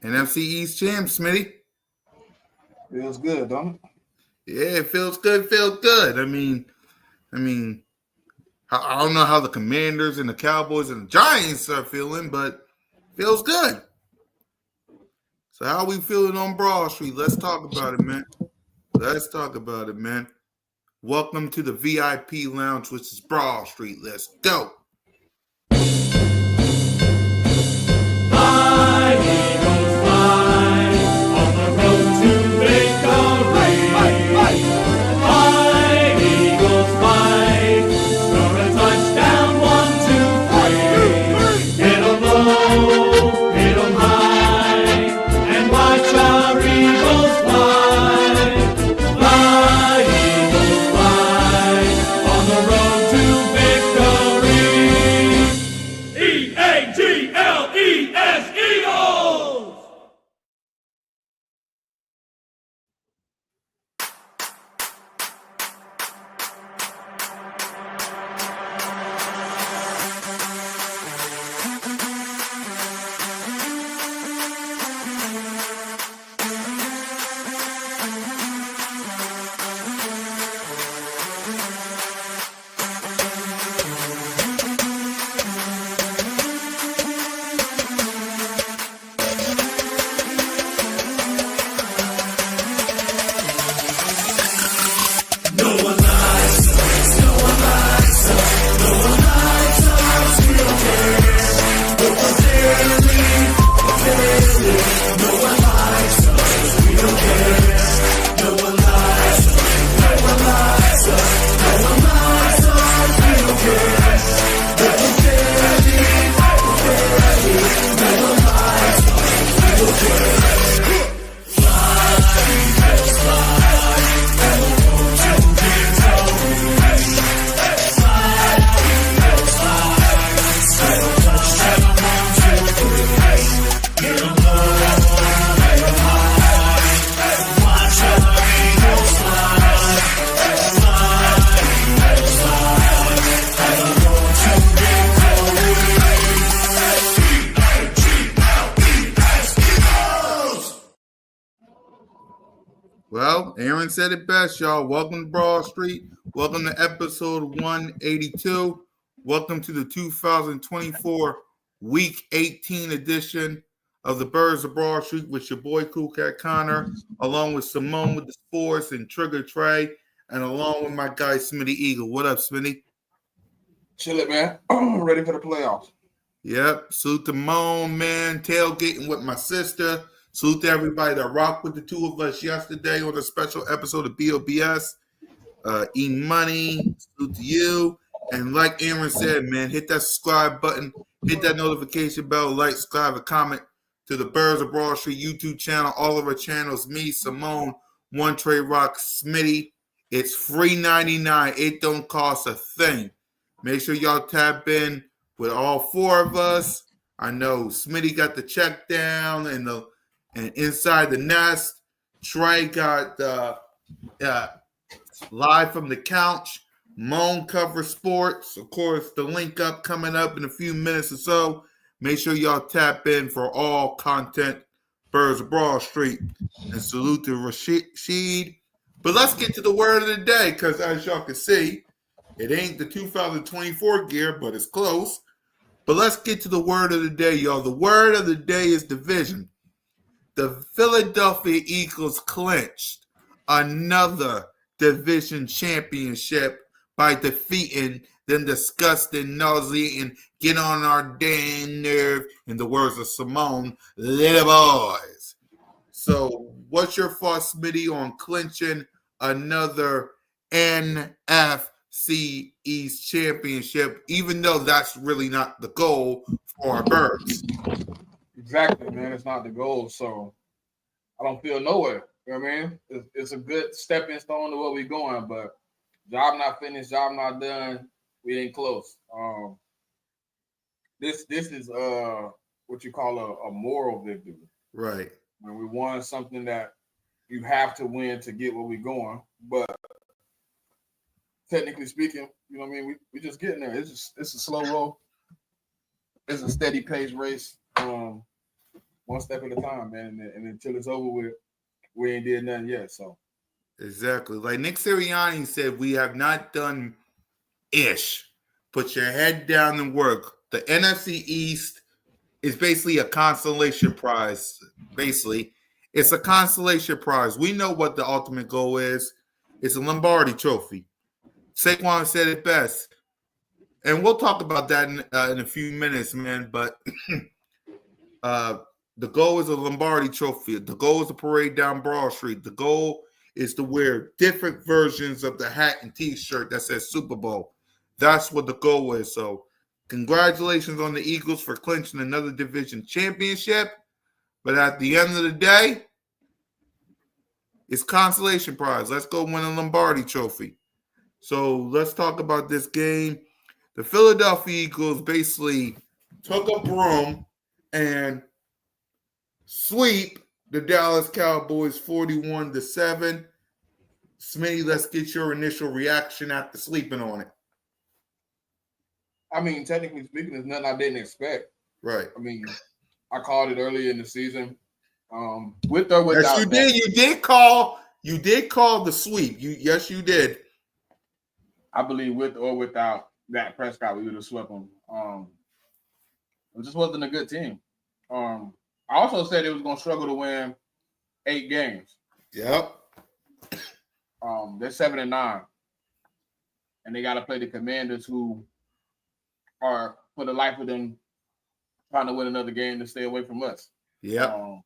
NFC East champ, Smitty. Feels good, don't it? Yeah, it feels good. Feels good. I mean, I don't know how the Commanders and the Cowboys and the Giants are feeling, but feels good. So how we feeling on Broad Street? Let's talk about it, man. Let's talk about it, man. Welcome to the VIP Lounge, which is Broad Street. Let's go. Fly, Eagles, fly, on the road to victory. Fly, Eagles, fly, score a touchdown, 1, 2, 3. Hit 'em low, hit 'em high, and watch our Eagles fly. Fly, Eagles, fly, on the road to victory. E-A-G-L-E-S, Eagles! Well, Aaron said it best, y'all. Welcome to Broad Street. Welcome to episode 182. Welcome to the 2024 Week 18 edition of the Birds of Broad Street with your boy Cool Cat Connor, along with Simone with the sports and Trigger Trey, and along with my guy Smitty Eagle. What up, Smitty? Chill it, man. Ready for the playoffs. Yep. Salute to Moan, man. Tailgating with my sister. Salute to everybody that rocked with the two of us yesterday on a special episode of B.O.B.S. E-Money. Salute to you. And like Aaron said, man, hit that subscribe button. Hit that notification bell. Like, subscribe, and comment to the Birds of Broad Street YouTube channel. All of our channels. Me, Simone, One Trey Rock, Smitty. It's free $99. It don't cost a thing. Make sure y'all tap in with all four of us. I know Smitty got the check down and inside the nest. Trey got live from the couch. Moan cover sports. Of course, the link up coming up in a few minutes or so. Make sure y'all tap in for all content. Birds of Broad Street. And salute to Rashid. But let's get to the word of the day, because as y'all can see, it ain't the 2024 gear, but it's close. But let's get to the word of the day, y'all. The word of the day is division. The Philadelphia Eagles clinched another division championship by defeating them disgusting, nauseating, get on our damn nerve, in the words of Simone, little boys. So what's your thoughts, Smitty, on clinching another NFC East championship, even though that's really not the goal for our Birds? Exactly, man. It's not the goal, so I don't feel nowhere. You know what I mean? It's a good stepping stone to where we're going, but job not finished, job not done. We ain't close. This is what you call a moral victory. Right. When we won something that you have to win to get where we're going, but technically speaking, you know what I mean? We just getting there. It's a slow roll. It's a steady pace race. one step at a time, man. And until it's over with, we ain't did nothing yet. So Exactly. Like Nick Sirianni said, we have not done ish. Put your head down and work. The NFC East is basically a consolation prize. Basically, it's a consolation prize. We know what the ultimate goal is. It's a Lombardi trophy. Saquon said it best. And we'll talk about that in a few minutes, man. But the goal is a Lombardi trophy. The goal is to parade down Broad Street. The goal is to wear different versions of the hat and T-shirt that says Super Bowl. That's what the goal is. So, congratulations on the Eagles for clinching another division championship. But at the end of the day, it's consolation prize. Let's go win a Lombardi trophy. So let's talk about this game. The Philadelphia Eagles basically took a broom and sweep the Dallas Cowboys 41-7. Smitty, let's get your initial reaction after sleeping on it. I mean, technically speaking, there's nothing I didn't expect. Right. I mean, I called it earlier in the season. With or without. Yes, you did. You did call the sweep. Yes, you did. I believe with or without Dak Prescott, we would have swept them. It just wasn't a good team. I also said it was going to struggle to win 8 games. Yep. They're 7-9, and they got to play the Commanders, who are for the life of them trying to win another game to stay away from us. Yeah. So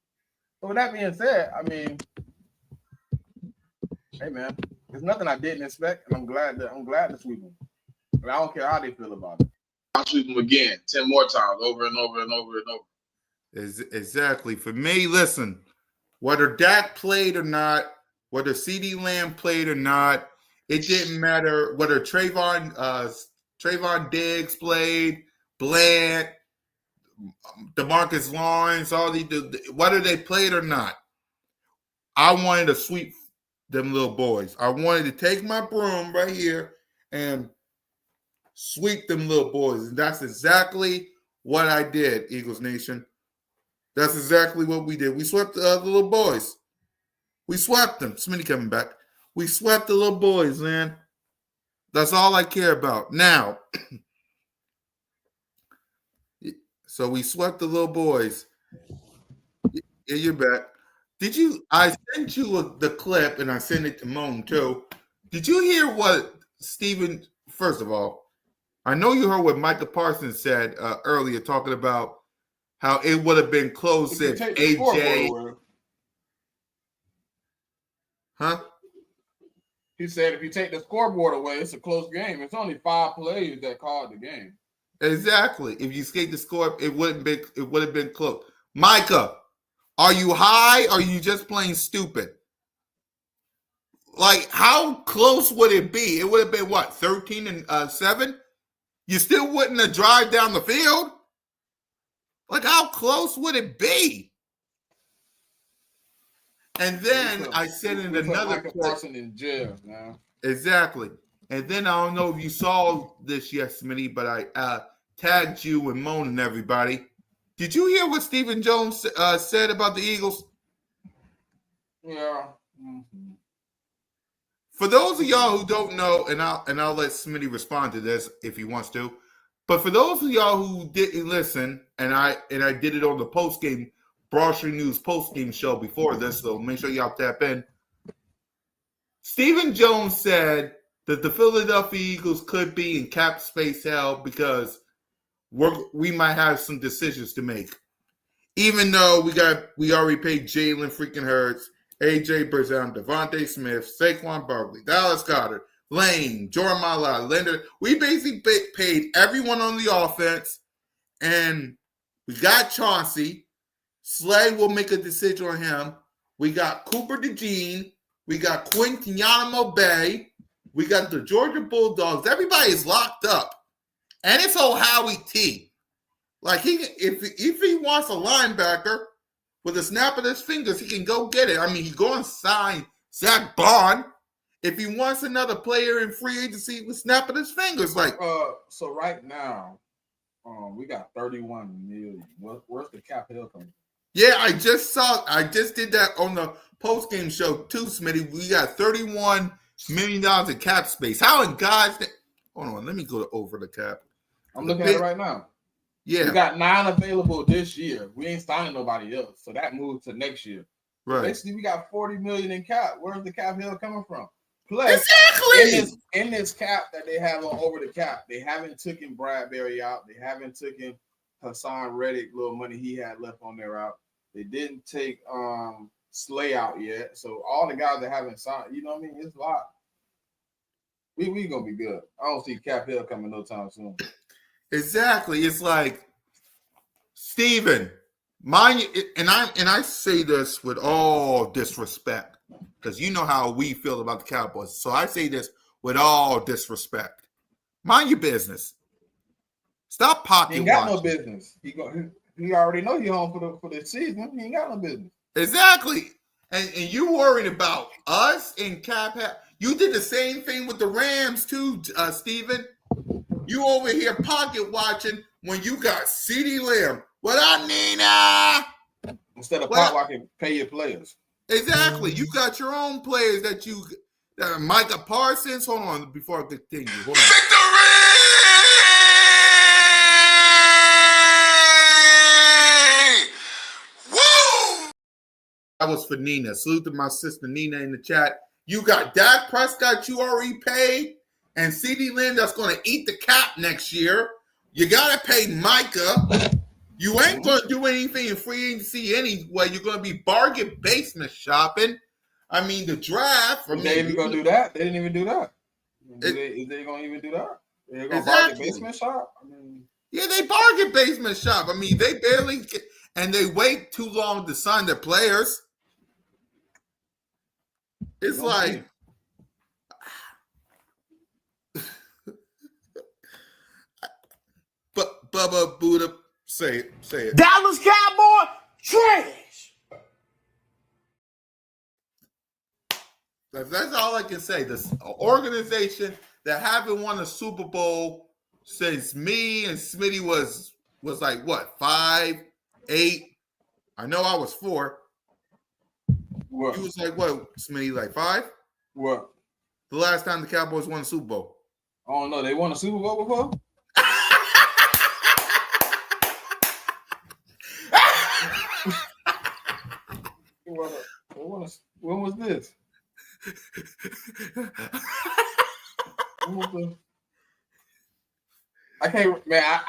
with that being said, I mean, hey man, there's nothing I didn't expect, and I'm glad to sweep them. But I don't care how they feel about it. I'll sweep them again 10 more times, over and over and over and over. Exactly. For me, listen, whether Dak played or not, whether CeeDee Lamb played or not, it didn't matter. Whether Trayvon Diggs played, Bland, DeMarcus Lawrence, whether they played or not, I wanted to sweep them little boys. I wanted to take my broom right here and sweep them little boys. And that's exactly what I did, Eagles Nation. That's exactly what we did. We swept the little boys. We swept them. Smitty coming back. We swept the little boys, man. That's all I care about. Now, so we swept the little boys. Yeah, you're back. I sent you the clip, and I sent it to Moan, too. Did you hear what Stephen, first of all, I know you heard what Micah Parsons said earlier, talking about how it would have been close if AJ. Huh? He said if you take the scoreboard away, it's a close game. It's only 5 players that called the game. Exactly. If you skate the score, it would have been close. Micah, are you high or are you just plain stupid? Like, how close would it be? It would have been what, 13-7? You still wouldn't have drive down the field? Like, how close would it be? And then I sent in another clip. Parsons in jail, man. Exactly. And then I don't know if you saw this yet, Smitty, but I tagged you and Moan and everybody. Did you hear what Stephen Jones said about the Eagles? Yeah. Mm-hmm. For those of y'all who don't know, and I'll let Smitty respond to this if he wants to, but for those of y'all who didn't listen, and I did it on the post-game Broad Street News post-game show before this, so make sure y'all tap in. Stephen Jones said that the Philadelphia Eagles could be in cap space hell because we might have some decisions to make. Even though we already paid Jalen freaking Hurts, AJ Brown, Devontae Smith, Saquon Barkley, Dallas Goedert, Lane, Jordan Mailata, Leonard. We basically paid everyone on the offense, and we got Chauncey. Slay will make a decision on him. We got Cooper DeJean. We got Quintiano Bay. We got the Georgia Bulldogs. Everybody is locked up. And it's old Howie T. Like, if he wants a linebacker with a snap of his fingers, he can go get it. I mean, he's going to sign Zach Bond. If he wants another player in free agency with snap of his fingers. Like, so right now, we got $31 million. Where's the cap hell coming? Yeah, I just did that on the post game show too, Smitty. We got $31 million in cap space. How in God's name? Hold on, let me go over the cap. I'm looking at it right now. Yeah, we got 9 available this year. We ain't signing nobody else, so that moves to next year. right. Basically, we got $40 million in cap. Where's the cap hill coming from? Plus, Exactly. in this cap that they have on over the cap, they haven't taken Bradbury out. They haven't taken Hassan Reddick, little money he had left on there out. They didn't take Slay out yet. So all the guys that haven't signed, you know what I mean? It's a lot. We gonna be good. I don't see Cap Hill coming no time soon. Exactly. It's like, Steven, mind you, and I say this with all disrespect, because you know how we feel about the Cowboys. So I say this with all disrespect. Mind your business. Stop pocket He ain't got watching. no business. He already know he home for the season. He ain't got no business. Exactly. And you worried about us and Cap. You did the same thing with the Rams too, Steven. You over here pocket watching when you got CeeDee Lamb. What up, Nina? Instead of pocket watching, pay your players. Exactly. You got your own players that you Micah Parsons. Hold on before I continue. Hold on. That was for Nina. Salute to my sister Nina in the chat. You got Dak Prescott you already paid, and CeeDee Lamb that's going to eat the cap next year. You got to pay Micah. You ain't going to do anything in free agency anyway. You're going to be bargain basement shopping. I mean, the draft. They ain't even going to do that. They didn't even do that. Is they going to even do that? They're going to bargain basement shop? I mean, yeah, they bargain basement shop. I mean, they barely get, and they wait too long to sign their players. It's like, but Bubba Buddha, say it. Dallas Cowboy trash. That's all I can say. This organization that haven't won a Super Bowl since me and Smitty was like what, 5, 8. I know I was 4. what? He was like what, Smitty, like 5? What? The last time the Cowboys won a Super Bowl. I don't know. They won a Super Bowl before? When was this? I can't, man.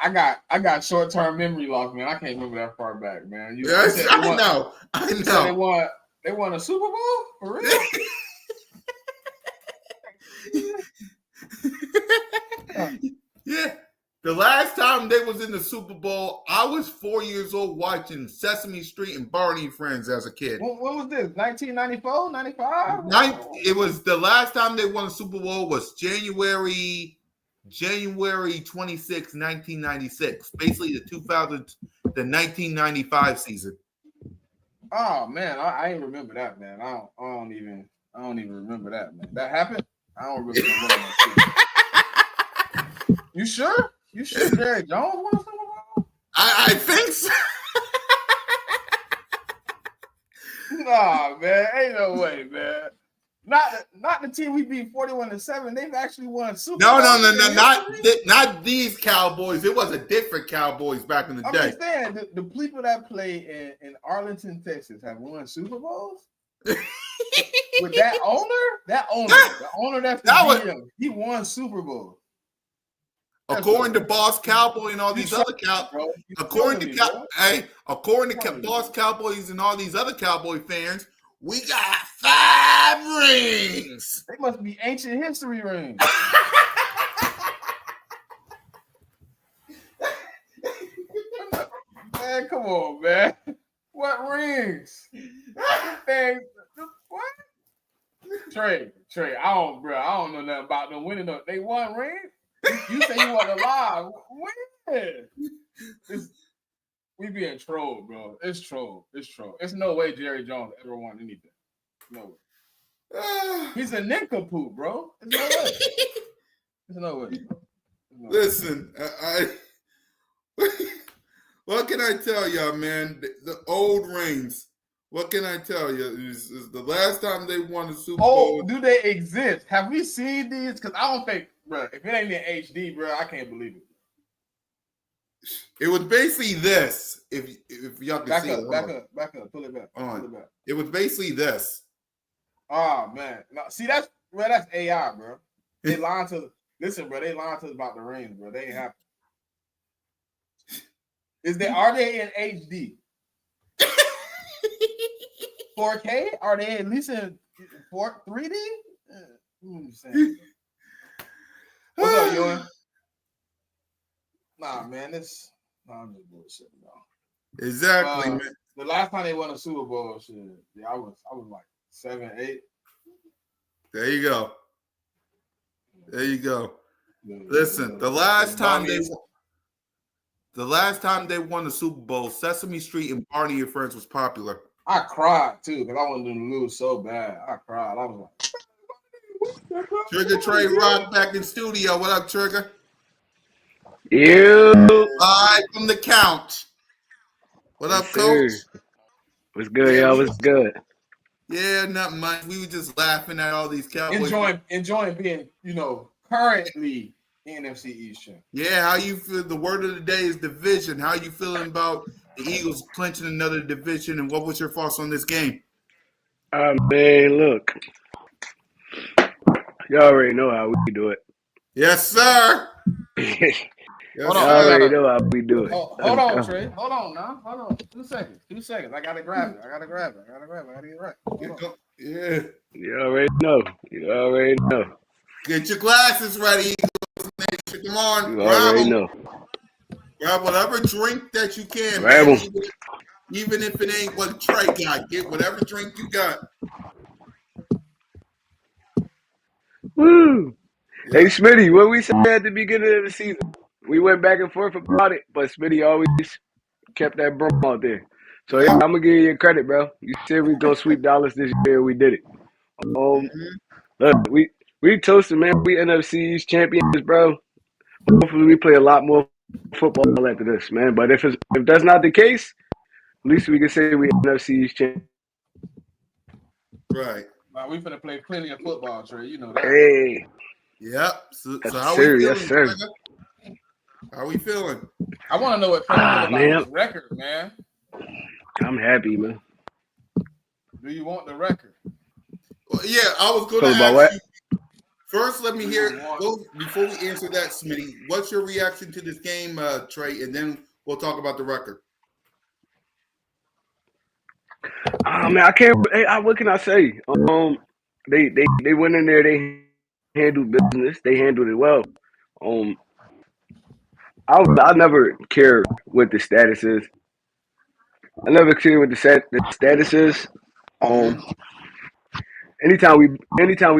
I got short term memory loss, man. I can't remember that far back, man. Yes, I know. They won a Super Bowl for real. Yeah. The last time they was in the Super Bowl, I was 4 years old watching Sesame Street and Barney Friends as a kid. When was this? 1994, 95? It was the last time they won a Super Bowl was January 26, 1996. Basically the 1995 season. Oh man, I ain't remember that, man. I don't even remember that, man. That happened? I don't remember that. You sure? You sure Jerry Jones won a Super Bowl? I think so. Nah, man, ain't no way, man. Not the team we beat 41-7. They've actually won Super Bowl. No, not these Cowboys. It was a different Cowboys back in the day. I'm just saying the people that play in Arlington, Texas, have won Super Bowls. With that owner, the owner that's the GM, he won Super Bowl. According to Boss Cowboy and all these other Cowboys, according to Boss Cowboys and all these other Cowboy fans, we got 5 rings. They must be ancient history rings. Man, come on, man. What rings? Man, what? Trey, I don't know nothing about them winning. They won rings. You say you want to lie. When? We being trolled, bro. It's troll. It's no way Jerry Jones ever won anything. No way. He's a nincompoop, bro. There's no way. Listen, What can I tell y'all, man? The old rings. What can I tell you? Is the last time they won the Super Oh, Bowl. do they exist? Have we seen these? Because I don't think, bro. If it ain't in HD, bro, I can't believe it. It was basically this. If y'all can Back see up, it, back up, back up. Pull it back. Hold on. Pull it back. It was basically this. Oh man, no, see that's AI, bro. They lying to listen, bro. They lying to us about the rings, bro. They ain't happen. Are they in HD? 4K? Are they at least in 3D? What's up, Ewan? Nah, man, I'm just bullshit, bro. Exactly, man. The last time they won a Super Bowl, shit, yeah, I was like 7, 8. There you go. There you go. Listen, the last time they won the Super Bowl, Sesame Street and Barney and Friends was popular. I cried too because I wanted them to lose so bad. I cried. I was like, Trigger Trey Rock back in studio. What up, Trigger? You. Live from the couch. What up, Coach? What's good, Yeah, y'all? What's good? Yeah, not much. We were just laughing at all these Cowboys. enjoying being, currently NFC East champ. Yeah, how you feel? The word of the day is division. How you feeling about the Eagles clinching another division? And what was your thoughts on this game? Man, look. Y'all already know how we do it. Yes, sir. Yes, Y'all already know how we do it. Hold on, Trey. Hold on now. Hold on. 2 seconds. 2 seconds. I gotta grab it. I gotta get it right. Yeah. You already know. Get your glasses ready, Eagles Nation. Come on, You grab already them. know. Grab whatever drink that you can, Grab man. 'em. Even if it ain't what Trey got, get whatever drink you got. Woo! Yeah. Hey, Smitty, what we said at the beginning of the season, we went back and forth about it, but Smitty always kept that brum out there. So, yeah, I'm going to give you credit, bro. You said we was going to sweep Dallas this year, we did it. Look, we toasted, man. We NFC East champions, bro. Hopefully we play a lot more football after this, man. But if that's not the case, at least we can say we NFC East champions. Right. Now we finna play plenty of football, Trey. You know that. Hey. Yep. So Yes, how sir. we feeling? Yes, sir. How we feeling? I want to know what Trey feel about his record, man. I'm happy, man. Do you want the record? Well, yeah, I was going to about ask what? you. First, let me hear. Before we answer that, Smitty, what's your reaction to this game, Trey? And then we'll talk about the record. Man, I can't. What can I say? They went in there. They handled business. They handled it well. I never care what the status is. I never care what the status is. Anytime we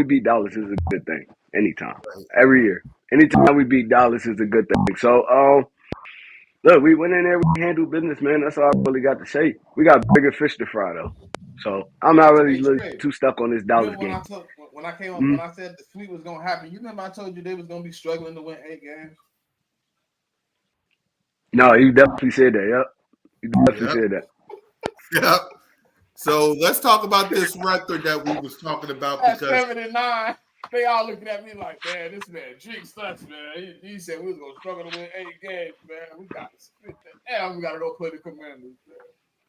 beat Dallas is a good thing. Anytime, every year. Anytime we beat Dallas is a good thing. So, look, we went in there. We handled business, man. That's all I really got to say. We got bigger fish to fry, though. So I'm not really too stuck on this Dallas game. When I came on, when I said the sweep was gonna happen, you remember I told you they was gonna be struggling to win 8 games. No, you definitely said that. Yep, you definitely said that. Yep. So let's talk about this record that we was talking about At because 7-9, they all looking at me like, man, this man jinxed us, man. He said we was gonna struggle to win 8 games, man. We got to split that. And we gotta go play the Commanders, man.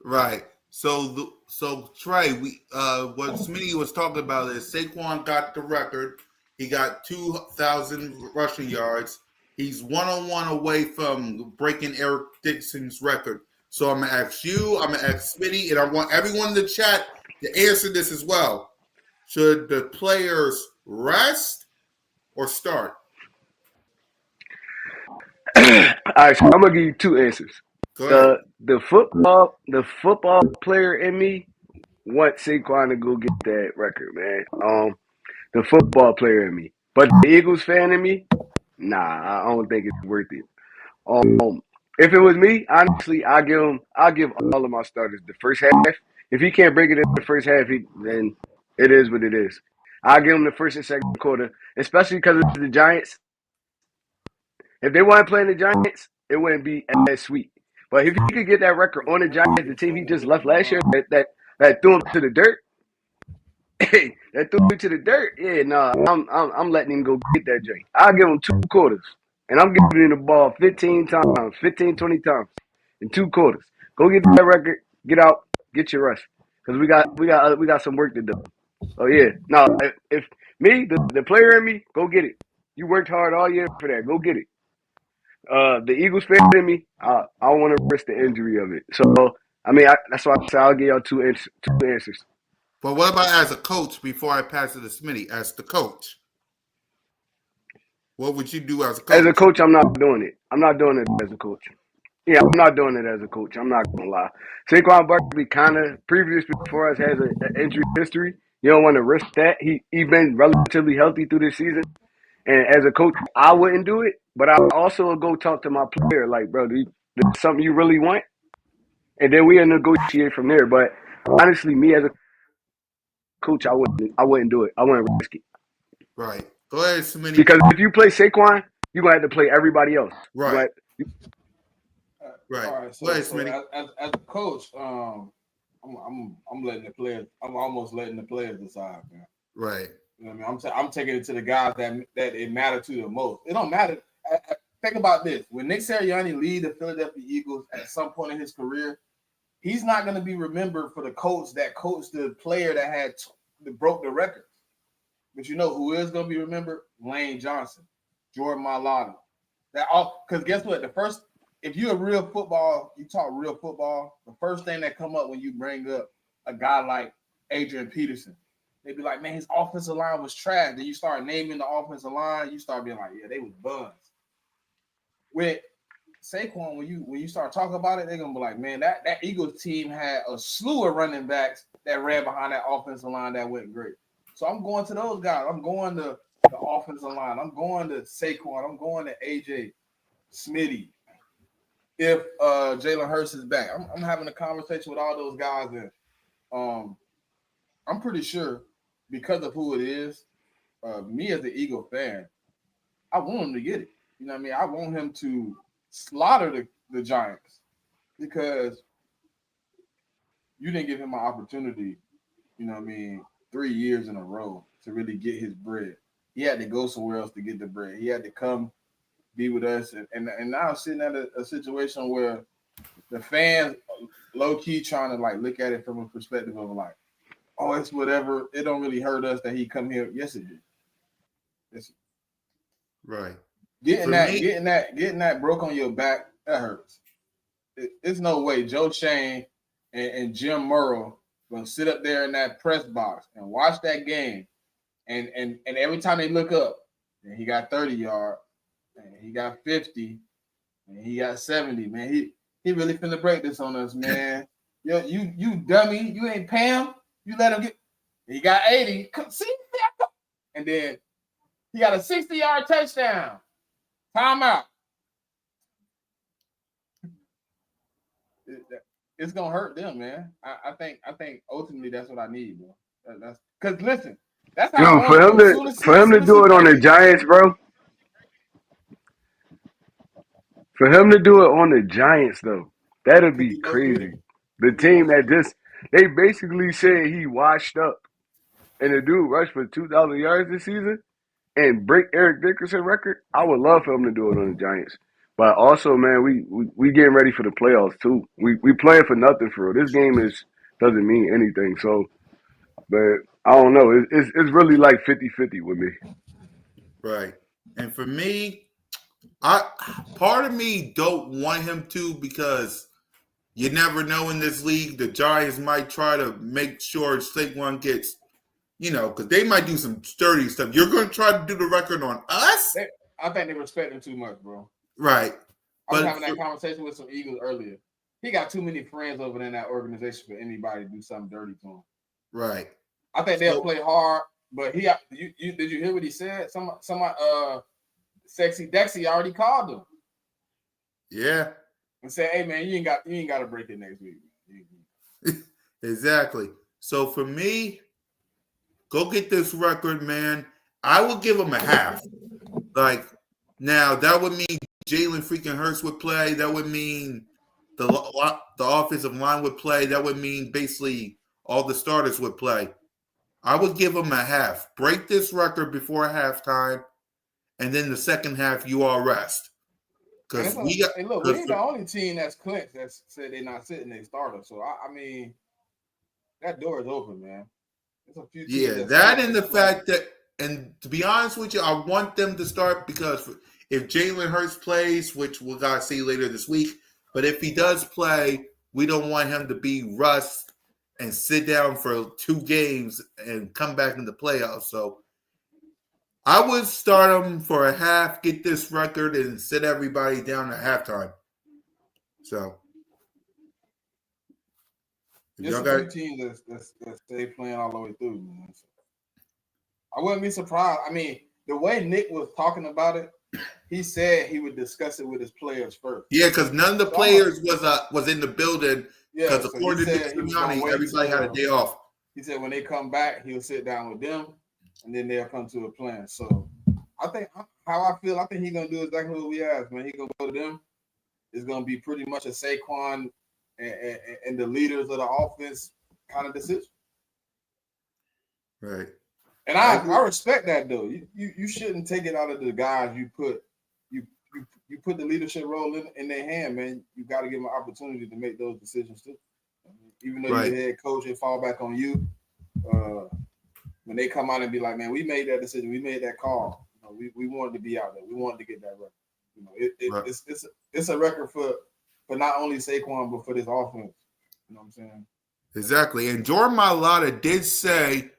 Right. So Trey, what Smitty was talking about is Saquon got the record. He got 2,000 rushing yards. He's 1-on-1 away from breaking Eric Dixon's record. So I'm gonna ask you, I'm gonna ask Smitty, and I want everyone in the chat to answer this as well. Should the players rest or start? All right, so I'm gonna give you 2 answers. Go ahead. The football player in me wants Saquon to go get that record, man. The football player in me, but the Eagles fan in me, nah, I don't think it's worth it. If it was me, honestly, I give all of my starters the first half. If he can't break it in the first half, then it is what it is. I give him the first and second quarter, especially because it's the Giants. If they weren't playing the Giants, it wouldn't be as sweet. But if he could get that record on the Giants, the team he just left last year, that threw him to the dirt. Hey, that threw me to the dirt. Yeah, no, I'm letting him go get that J. I'll give him 2 quarters. And I'm giving him the ball 15 times, 15, 20 times in 2 quarters. Go get that record, get out, get your rest. Because we got some work to do. Oh yeah. No, if me, the player in me, go get it. You worked hard all year for that. Go get it. The Eagles fan in me, I don't want to risk the injury of it. So I mean, that's why I say I'll give y'all two answers. But what about as a coach before I pass it to Smitty? As the coach, what would you do as a As a coach? coach, I'm not doing it. I'm not doing it as a coach. Yeah, I'm not doing it as a coach. I'm not gonna lie. Saquon Barkley kind of previous before us has an injury history. You don't want to risk that. He been relatively healthy through this season. And as a coach, I wouldn't do it. But I also would go talk to my player, like, bro, this something you really want? And then we'll negotiate from there. But honestly, me as a coach, I wouldn't do it. I wouldn't risk it. Right. Go ahead, Smitty. Because if you play Saquon, you're gonna have to play everybody else. Right. You Right. All right, Go ahead, so Smitty. as a coach, I'm letting the players. I'm almost letting the players decide, man. Right. You know what I mean? I'm taking it to the guys that it matter to the most. It don't matter. Think about this: when Nick Sirianni lead the Philadelphia Eagles at some point in his career, he's not going to be remembered for the coach that coached the player that broke the record. But you know who is going to be remembered? Lane Johnson, Jordan Mailata. That all because guess what? If you're a real football, you talk real football. The first thing that come up when you bring up a guy like Adrian Peterson, they be like, man, his offensive line was trash. Then you start naming the offensive line, you start being like, yeah, they was buns. With Saquon, when you start talking about it, they're gonna be like, man, that Eagles team had a slew of running backs that ran behind that offensive line that went great. So I'm going to those guys. I'm going to the offensive line. I'm going to Saquon. I'm going to AJ Smitty. If Jalen Hurts is back, I'm having a conversation with all those guys, and I'm pretty sure because of who it is, me as an Eagle fan, I want him to get it. You know what I mean? I want him to slaughter the Giants because you didn't give him an opportunity, you know what I mean, 3 years in a row to really get his bread. He had to go somewhere else to get the bread. He had to come be with us. And now I'm sitting at a situation where the fans low-key trying to like look at it from a perspective of like, oh, it's whatever. It don't really hurt us that he come here. Yes, it did. Yes. Right. Getting that broke on your back, that hurts. There's no way Joe Shane and Jim Murrow gonna sit up there in that press box and watch that game, and every time they look up, and he got 30 yards, and he got 50, and he got 70. Man, he really finna break this on us, man. You dummy, you ain't Pam. You let him get. He got 80. See, and then he got a 60-yard touchdown. Timeout. It's gonna hurt them, man. I think ultimately that's what I need, bro. That's because listen, that's how for him to do it on the Giants, bro. For him to do it on the Giants, though, that'd be crazy. The team that they basically said he washed up, and the dude rushed for 2,000 yards this season and break Eric Dickerson's record. I would love for him to do it on the Giants. But also, man, we getting ready for the playoffs too. We playing for nothing for real. This game doesn't mean anything. So, but I don't know. It's really like 50-50 with me. Right. And for me, part of me don't want him to because you never know in this league. The Giants might try to make sure Saquon gets, because they might do some sturdy stuff. You're going to try to do the record on us? I think they respect him too much, bro. Right. I was having that conversation with some Eagles earlier. He got too many friends over there in that organization for anybody to do something dirty to him. Right. I think they'll play hard, but did you hear what he said? Some Sexy Dexy already called him. Yeah. And said, hey man, you ain't got to break it next week. Exactly. So for me, go get this record, man. I would give him a half. Like, now that would mean Jalen freaking Hurts would play. That would mean the offensive line would play. That would mean basically all the starters would play. I would give them a half. Break this record before halftime, and then the second half you all rest. And Because we got. hey, look, we ain't the only team that's clinched that said they're not sitting their starter. So I mean, that door is open, man. There's a few teams that and the fact that, and to be honest with you, I want them to start because if Jalen Hurts plays, which we'll gotta see later this week, but if he does play, we don't want him to be rust and sit down for 2 games and come back in the playoffs. So I would start him for a half, get this record, and sit everybody down at halftime. So there's a few teams that stay playing all the way through, man. So I wouldn't be surprised. I mean, the way Nick was talking about it, he said he would discuss it with his players first. Yeah, because none of the players was in the building. Because according to Sirianni, everybody had a day off. He said when they come back, he'll sit down with them, and then they'll come to a plan. So I think how I feel, I think he's gonna do exactly what we asked, man. He's gonna go to them. It's gonna be pretty much a Saquon and the leaders of the offense kind of decision. Right. And I respect that though. You shouldn't take it out of the guys you put the leadership role in their hand, man. You got to give them an opportunity to make those decisions too. Even though you're the head coach and fall back on you, when they come out and be like, man, we made that decision, we made that call. You know, we wanted to be out there, we wanted to get that record. You know, it's a record for not only Saquon but for this offense. You know what I'm saying? Exactly. And Jordan Mailata did say,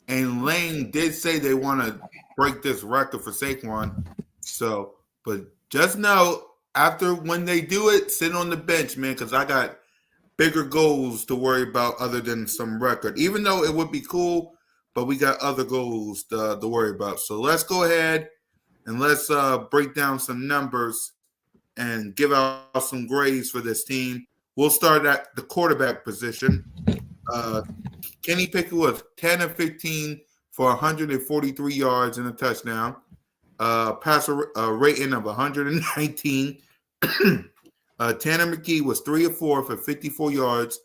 and Lane did say they want to break this record for Saquon. So, but just know after when they do it, sit on the bench, man, because I got bigger goals to worry about other than some record. Even though it would be cool, but we got other goals to worry about. So let's go ahead and let's break down some numbers and give out some grades for this team. We'll start at the quarterback position. Kenny Pickett was 10 of 15 for 143 yards and a touchdown. Passer rating of 119. Tanner McKee was 3 of 4 for 54 yards,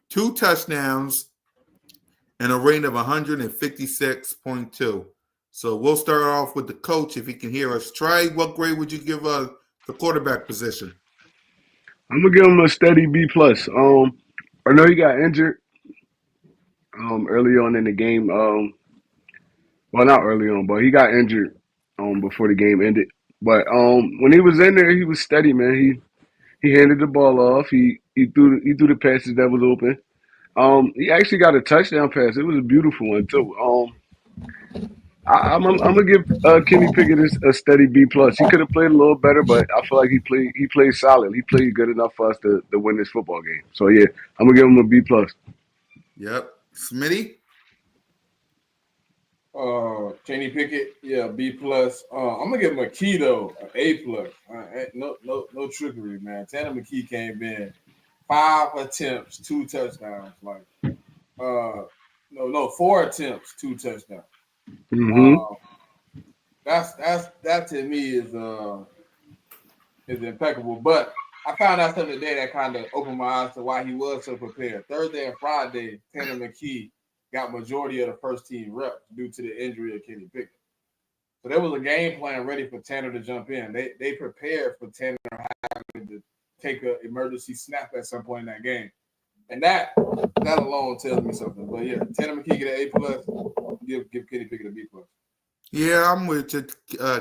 2 touchdowns, and a rating of 156.2. So we'll start off with the coach if he can hear us. Trey, what grade would you give the quarterback position? I'm gonna give him a steady B+. I know he got injured early on in the game. Well, not early on, but he got injured before the game ended. But when he was in there, he was steady, man. He handed the ball off. He threw the passes that was open. He actually got a touchdown pass. It was a beautiful one too. I'm gonna give Kenny Pickett a steady B+. He could have played a little better, but I feel like he played solid. He played good enough for us to win this football game. So yeah, I'm gonna give him a B+. Yep. Smitty? Kenny Pickett, yeah, B+. I'm gonna give him a key though, an A+. No trickery, man. Tanner McKee came in 5 attempts, 2 touchdowns. Like, 4 attempts, 2 touchdowns. Mm-hmm. That to me is impeccable. But I found out something today that kind of opened my eyes to why he was so prepared. Thursday and Friday, Tanner McKee got majority of the first team reps due to the injury of Kenny Pickett. So there was a game plan ready for Tanner to jump in. They prepared for Tanner having to take an emergency snap at some point in that game. And that alone tells me something. But yeah, Tanner McKee get an A+, give Kenny Pickett a B+. Yeah, I'm with you.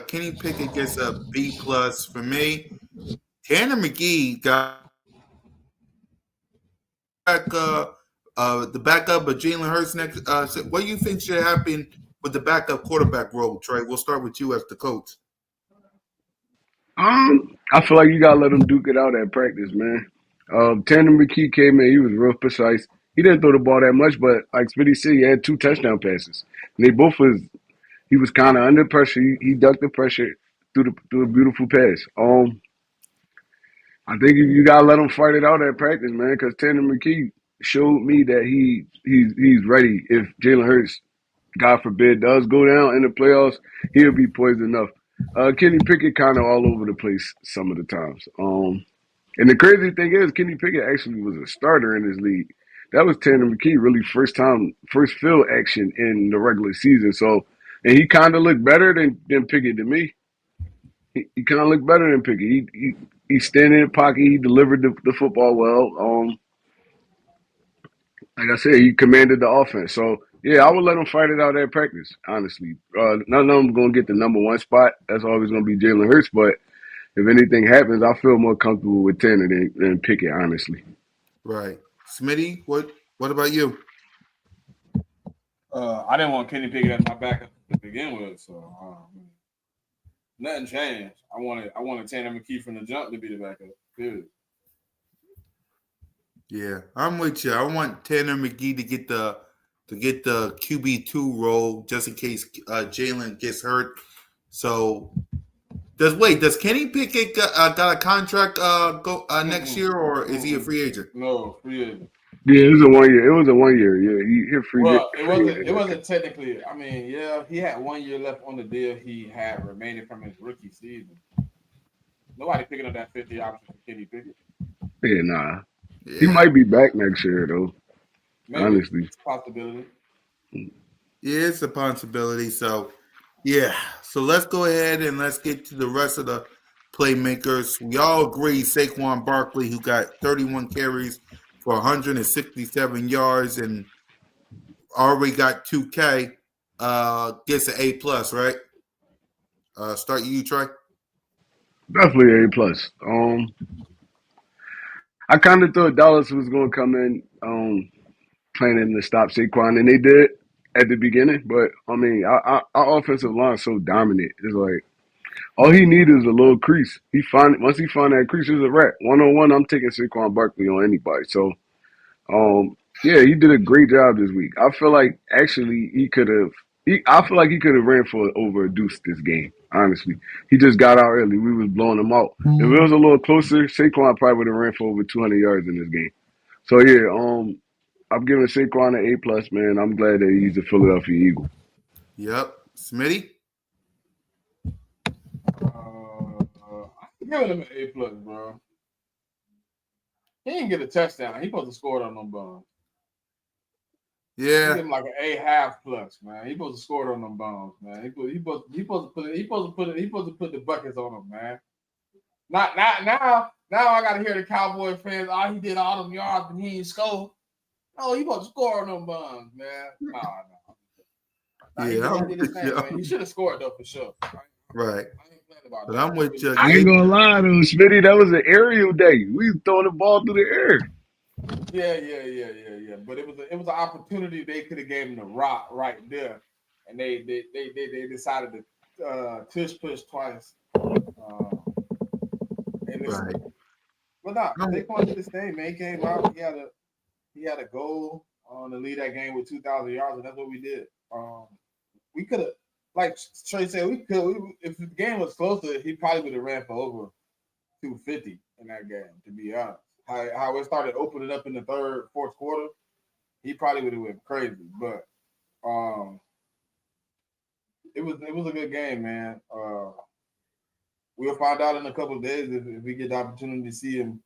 Kenny Pickett gets a B+ for me. Tanner McKee got back the backup of Jalen Hurts next. What do you think should happen with the backup quarterback role, Trey? We'll start with you as the coach. I feel like you gotta let him duke it out at practice, man. Tanner McKee came in, he was real precise. He didn't throw the ball that much, but like Spitty said, he had 2 touchdown passes. And he was kind of under pressure. He ducked the pressure through a beautiful pass. I think you gotta let him fight it out at practice, man, because Tanner McKee showed me that he's ready. If Jalen Hurts, God forbid, does go down in the playoffs, he'll be poised enough. Kenny Pickett kind of all over the place some of the times. And the crazy thing is, Kenny Pickett actually was a starter in this league. That was Tanner McKee really first field action in the regular season. So, and he kind of looked better than Pickett to me. He kind of looked better than Pickett. He standing in the pocket. He delivered the football well. Like I said, he commanded the offense. So yeah, I would let him fight it out at practice. Honestly, none of them going to get the number one spot. That's always going to be Jalen Hurts. But if anything happens, I feel more comfortable with Tanner than Pickett. Honestly. Right. Smitty, what about you? I didn't want Kenny Pickett as my backup to begin with, so nothing changed. I wanted Tanner McKee from the jump to be the backup. Period. Yeah, I'm with you. I want Tanner McGee to get the QB2 role just in case Jalen gets hurt. So does Kenny Pickett got a contract next year, or is he a free agent? No, free agent. Yeah, it was a 1 year. It was a 1 year. Yeah, he hit Well, it free wasn't. It wasn't technically. I mean, yeah, he had 1 year left on the deal he had remaining from his rookie season. Nobody picking up that 50 option for Kenny Pickett. Yeah, nah. He Yeah, might be back next year though. Maybe Honestly. it's a possibility. yeah, it's a possibility. So yeah, so let's go ahead and let's get to the rest of the playmakers. We all agree Saquon Barkley, who got 31 carries for 167 yards and already got 2K, gets an A plus, right? Start you, Trey. Definitely A plus. I kind of thought Dallas was going to come in planning to stop Saquon, and they did at the beginning. But I mean, our offensive line is so dominant. It's like all he needs is a little crease. Once he find that crease, it's a wrap. 1-on-1, I'm taking Saquon Barkley on anybody. So yeah, he did a great job this week. I feel like actually he could have. I feel like he could have ran for over a deuce this game. Honestly, he just got out early. We was blowing him out. If it was a little closer, Saquon probably would have ran for over 200 yards in this game. So yeah, I'm giving Saquon an A plus. Man, I'm glad that he's a Philadelphia Eagle. Yep. Smitty? I'm giving him an A plus, bro. He didn't get a touchdown. He supposed to score on them bums. Give Yeah. him like an A half plus, man. He supposed to score on them bombs, man. He supposed to put the buckets on them, man. Not now. Now I gotta hear the Cowboy fans. Oh, he did all them yards and he ain't score. No, he supposed to score on them bombs, man. Nah, Yeah. he did his thing, man. He should have scored though for sure. Right. I ain't playing about But that. I'm with you. I ain't gonna lie though, Smitty. That was an aerial day. We was throwing the ball through the air. Yeah. But it was an opportunity they could have gave him the rock right there, and they decided to push twice. Right. But nah, Saquon did his thing, man. He came out. He had a goal to lead that game with 2,000 yards, and that's what we did. We could have, like Trey said, if the game was closer, he probably would have ran for over 250 in that game. To be honest, how it started opening up in the fourth quarter, he probably would have went crazy. But it was a good game, man. We'll find out in a couple of days if we get the opportunity to see him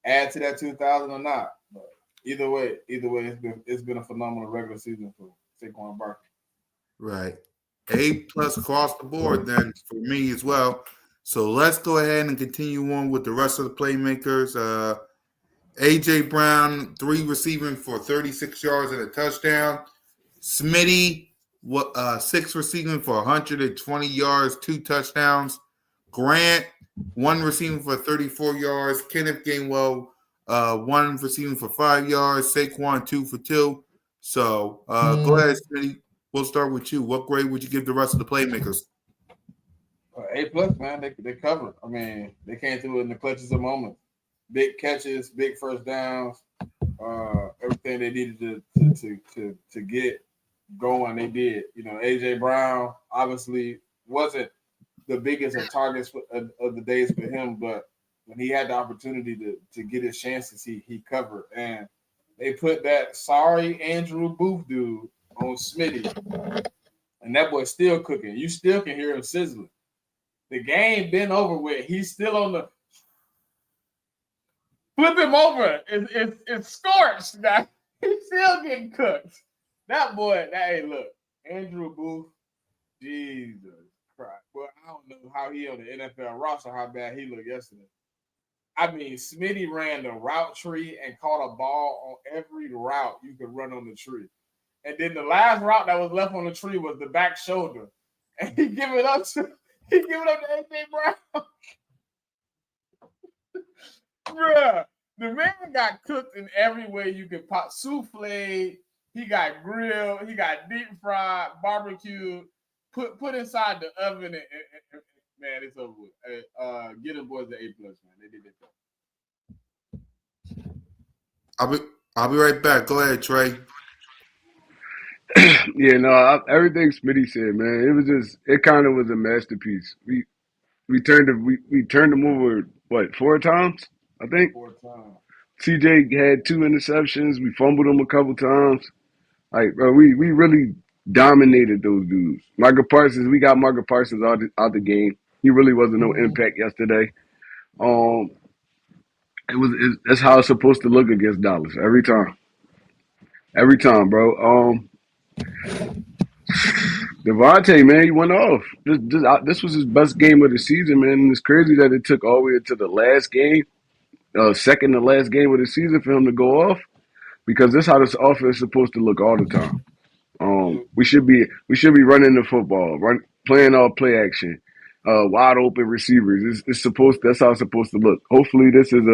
add to that 2,000 or not. But either way, it's been a phenomenal regular season for Saquon Barkley. Right. A plus across the board then for me as well. So let's go ahead and continue on with the rest of the playmakers. AJ Brown, 3 receiving for 36 yards and a touchdown. Smitty, 6 receiving for 120 yards, 2 touchdowns. Grant, 1 receiving for 34 yards. Kenneth Gainwell, 1 receiving for 5 yards. Saquon, 2 for 2. So go ahead, Smitty. We'll start with you. What grade would you give the rest of the playmakers? A plus, man. They covered. I mean, they came through in the clutches of moments. Big catches, big first downs, everything they needed to get going, they did. You know, AJ Brown obviously wasn't the biggest of targets of the days for him, but when he had the opportunity to get his chances, he covered. And they put that sorry Andrew Booth dude on Smitty, and that boy's still cooking. You still can hear him sizzling. The game been over with. He's still on the. Flip him over. It's scorched. Now he's still getting cooked. That boy, hey, look, Andrew Booth, Jesus Christ. Well, I don't know how he on the NFL roster, how bad he looked yesterday. I mean, Smitty ran the route tree and caught a ball on every route you could run on the tree. And then the last route that was left on the tree was the back shoulder. And he give it up to AJ Brown. Bruh, the man got cooked in every way you could pop. Souffle, he got grilled, he got deep fried, barbecue, put inside the oven, and man, it's over with. Get them boys the A+, man. They did it. I'll be right back. Go ahead, Trey. Yeah, no, everything Smitty said, man, it kind of was a masterpiece. We turned him over what 4 times, I think. 4 times. CJ had 2 interceptions. We fumbled him a couple times. Like, bro, we really dominated those dudes. We got Michael Parsons out the game. He really wasn't no impact yesterday. Um, that's how it's supposed to look against Dallas every time, bro. Devontae, man, he went off. This was his best game of the season, man. And it's crazy that it took all the way into the last game, second to last game of the season for him to go off, because this is how this offense is supposed to look all the time. We should be running the football, playing all play action, wide open receivers. That's how it's supposed to look. Hopefully, this is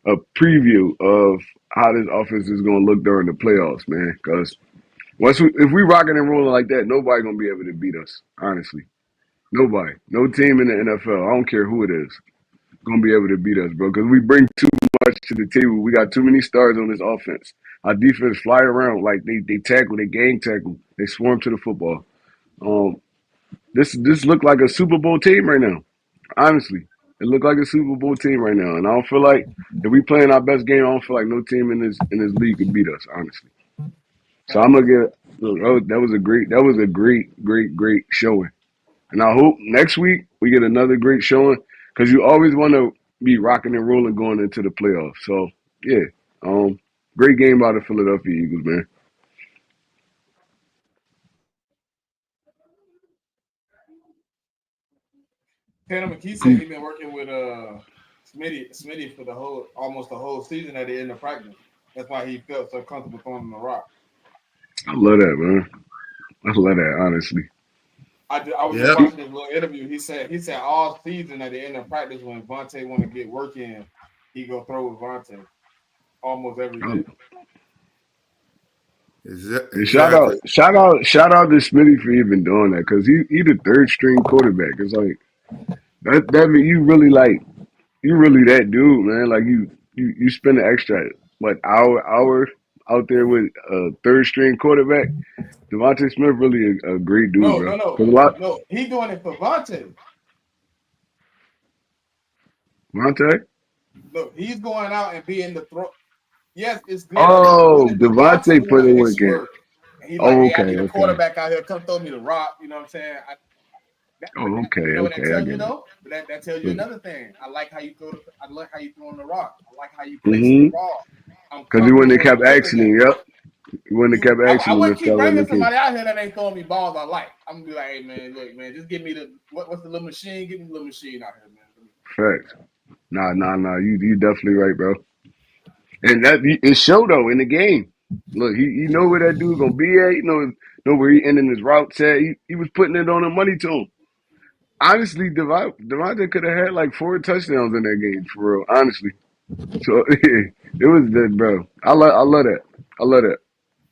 a preview of how this offense is going to look during the playoffs, man. Because if we rocking and rolling like that, nobody gonna be able to beat us. Honestly, nobody, no team in the NFL. I don't care who it is, gonna be able to beat us, bro. Because we bring too much to the table. We got too many stars on this offense. Our defense fly around like they tackle, they gang tackle, they swarm to the football. Um, this look like a Super Bowl team right now. Honestly, it look like a Super Bowl team right now, and I don't feel like if we playing our best game, I don't feel like no team in this league could beat us. Honestly, so I'm gonna get. Look, that was a great showing, and I hope next week we get another great showing, because you always want to be rocking and rolling going into the playoffs. So yeah, great game by the Philadelphia Eagles, man. Tanner McKee said he's been working with Smitty for almost the whole season at the end of practice. That's why he felt so comfortable throwing the rock. I love that, man. I love that, honestly. I was just Yep. watching this little interview. He said all season at the end of practice when Vontae want to get work in, he go throw with Vontae almost every day. And shout out Exactly. to Smitty for even doing that, because he the third string quarterback. It's like that mean you really that dude, man. Like you spend an extra hour out there with a third string quarterback. Devontae Smith really a great dude, No, bro. no, no, Because a lot no. He doing it for Vontae. Devontae. Look, he's going out and being the throw. Yes, it's good that he's doing Oh, it, but Vontae Devontae put want in work extra in. work. And he's like, Oh, hey, I okay, need a okay. quarterback out here. Come throw me the rock. You know what I'm saying? Oh, okay, You know what that okay. I tells you get it. though? But that tells you another thing. I like how you throwing the rock. I like how you placing the Mm-hmm. ball. I'm Because he wouldn't comfortable have where kept you looking asking at. him. Yep. He wouldn't have kept I asking him wouldn't if keep that wasn't bringing the case. somebody out here that ain't throwing me balls I like. I'm gonna be like, hey man, look, man, just give me what's the little machine? Give me the little machine out here, man. Facts. Nah. You definitely right, bro. And it showed though in the game. Look, he know where that dude gonna be at. He know where he ending his route at. He was putting it on the money to him. Honestly, Devontae could have had like 4 touchdowns in that game for real. Honestly, so it was good, bro. I love that. I love that.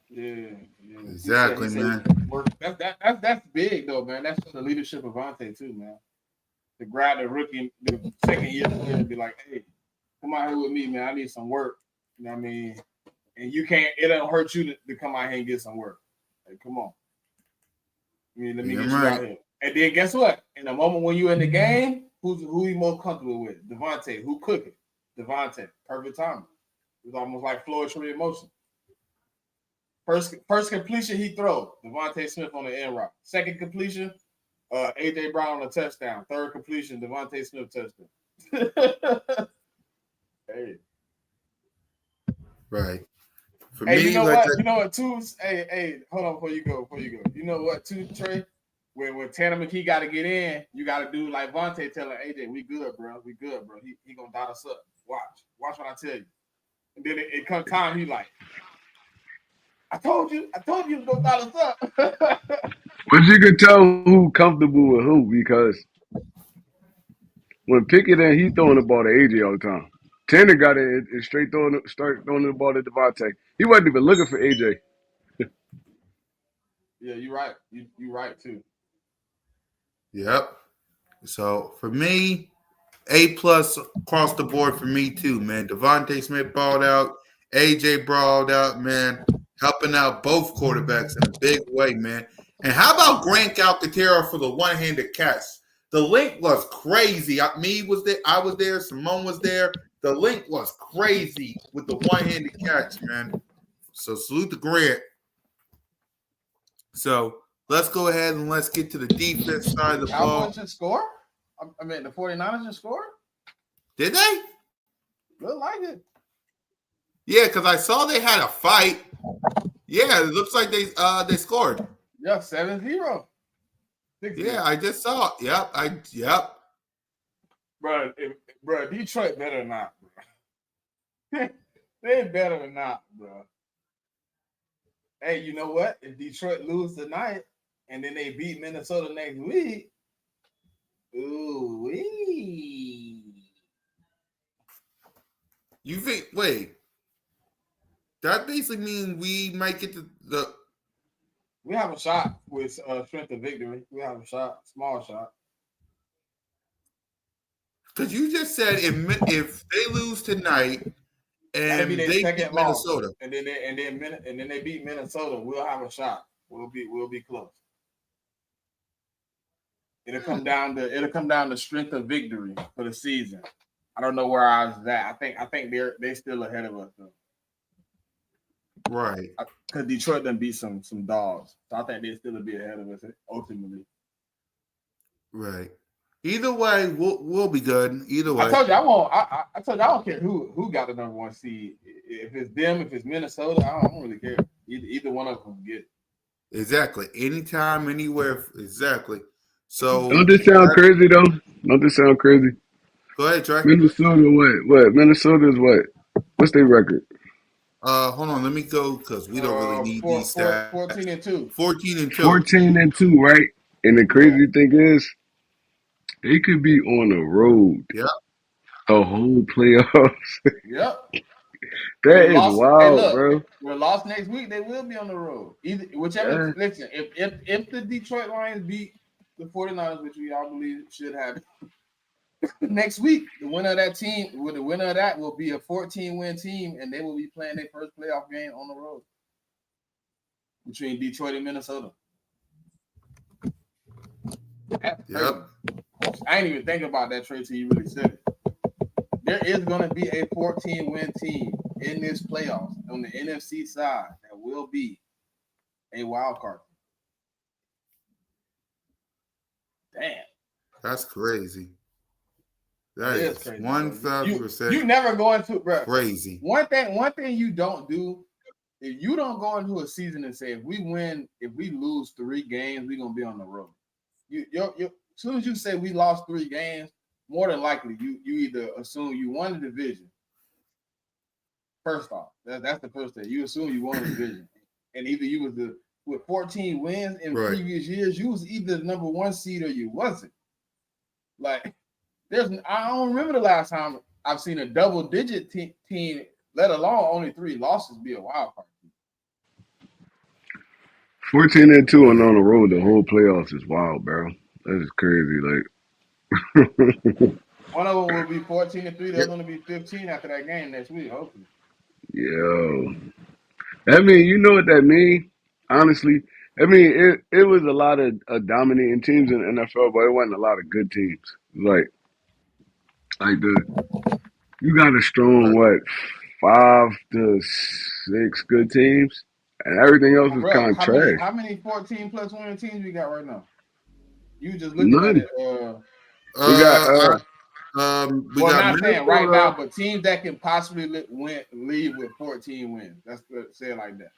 Yeah. He Exactly, said man. work. That's big though, man. That's the leadership of Vontae too, man. To grab the rookie, the second year player, and be like, hey, come out here with me, man. I need some work. You know what I mean? And you can't. It don't hurt you to come out here and get some work. Like, come on. Let me Yeah, get I'm you out right. here. And then guess what? In the moment when you're in the game, who you most comfortable with? Devontae. Who cooking? Devontae. Perfect timing. It was almost like flow tree emotion. First completion he throw. Devontae Smith on the end route. Second completion, AJ Brown on a touchdown. Third completion, Devontae Smith touchdown. Hey. For Hey, you me, know like what? You know what? Too. Hey, hold on before you go. You know what? Too, Trey. When Tanner McKee got to get in, you got to do like Vontae telling AJ, "We good, bro. We good, bro. He gonna dot us up. Watch what I tell you." And then it comes time, he like, "I told you to go dot us up." But you can tell who comfortable with who because when Pickett in, he throwing the ball to AJ all the time. Tanner got it and straight start throwing the ball to Devontae. He wasn't even looking for AJ. Yeah, you're right. You right too. yep. So for me, A+ across the board for me too, man. Devontae Smith balled out, AJ balled out, man, helping out both quarterbacks in a big way, man. And how about Grant Calcaterra for the one-handed catch? The link was crazy. I was there. Simone was there. The link was crazy with the one-handed catch, man. So salute to Grant. So let's go ahead and let's get to the defense side of The the ball. Cowboys just score. I mean, the 49ers just score. Did they? Look like it. Yeah, because I saw they had a fight. Yeah, it looks like they scored. Yeah, 7-0. 6-0. Yeah, I just saw it. Yep. Bro, Detroit better not, bro. They better not, bro. Hey, you know what? If Detroit lose tonight and then they beat Minnesota next week, ooh wee. You think? Wait, that basically means we might get the. We have a shot with strength of victory. We have a shot, small shot. Because you just said if they lose tonight That'll be and their they second beat loss, Minnesota, and then they beat Minnesota. We'll have a shot. We'll be close. It'll come down to strength of victory for the season. I don't know where I was at. I think they're still ahead of us though. right? Because Detroit done beat some dogs, so I think they still be ahead of us ultimately. Right. Either way, we'll be good. Either way, I told you I won't. I told you I don't care who got the number one seed. If it's them, if it's Minnesota, I don't really care. Either one of them get it. exactly. Anytime, anywhere, exactly. So Don't this sound crazy though? Don't this sound crazy? go ahead, Trey. Minnesota what? What? Minnesota is what? What's their record? Hold on, let me go because we don't really need these stats. 14-2. 14-2. 14-2, right? And the Yeah. crazy thing is, they could be on the road Yep. the whole playoffs. Yep. That is wild, bro. We're lost next week. They will be on the road. Whichever. Yeah. Listen, if the Detroit Lions beat the 49ers, which we all believe should happen, next week, the winner of that will be a 14-win team, and they will be playing their first playoff game on the road between Detroit and Minnesota. Yep. I ain't even thinking about that trade till you really said it. There is going to be a 14-win team in this playoffs on the NFC side that will be a wild card. Damn. That's crazy. That It is is crazy. 1,000% You never go into bro. crazy. One thing you don't do, if you don't go into a season and say if we lose 3 games, we're gonna be on the road. You as soon as you say we lost 3 games, more than likely you either assume you won the division. First off, that's the first thing. You assume you won the division, and either you was with 14 wins in previous years, you was either the number 1 seed or you wasn't. Like I don't remember the last time I've seen a double-digit team, let alone only 3 losses, be a wild card. 14-2 and on the road the whole playoffs is wild, bro. That is crazy. Like, one of them will be 14-3. The other one will be 15 after that game next week, hopefully. yo, that mean you know what that mean? Honestly, I mean it was a lot of dominating teams in the NFL, but it wasn't a lot of good teams. Like you got a strong 5 to 6 good teams, and everything else is kind of trash. How many 14+ winning teams we got right now? You just looking at None. it. We got We Well, got not saying right Minnesota. now, but teams that can possibly leave with 14 wins. Let's say it like that.